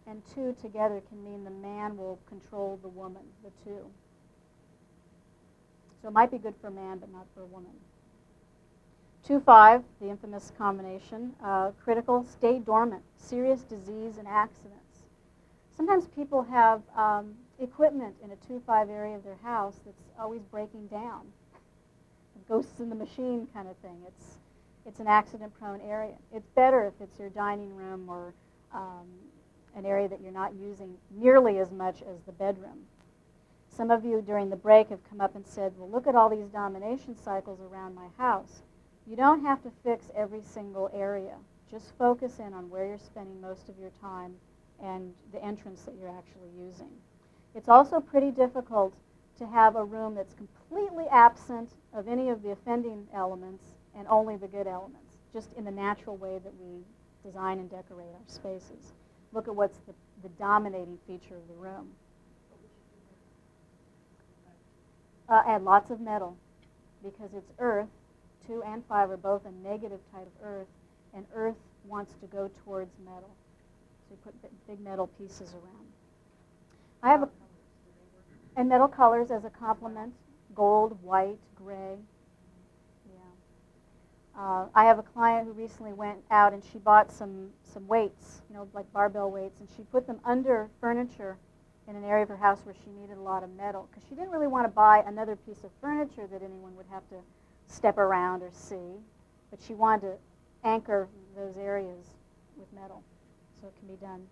and 2 together can mean the man will control the woman, the 2. So it might be good for a man, but not for a woman. 2-5, the infamous combination, critical, stay dormant, serious disease and accidents. Sometimes people have equipment in a 2-5 area of their house that's always breaking down. Ghosts in the machine kind of thing. it's an accident-prone area. It's better if it's your dining room or an area that you're not using nearly as much as the bedroom. Some of you during the break have come up and said, well, look at all these domination cycles around my house. You don't have to fix every single area. Just focus in on where you're spending most of your time and the entrance that you're actually using. It's also pretty difficult to have a room that's completely absent of any of the offending elements and only the good elements, just in the natural way that we design and decorate our spaces. Look at what's the dominating feature of the room. Add lots of metal, because it's earth. 2 and 5 are both a negative type of earth, and earth wants to go towards metal. So you put big metal pieces around. I have and metal colors as a complement: gold, white, gray. Yeah. I have a client who recently went out and she bought some weights, like barbell weights, and she put them under furniture in an area of her house where she needed a lot of metal, because she didn't really want to buy another piece of furniture that anyone would have to step around or see, but she wanted to anchor those areas with metal, so it can be done.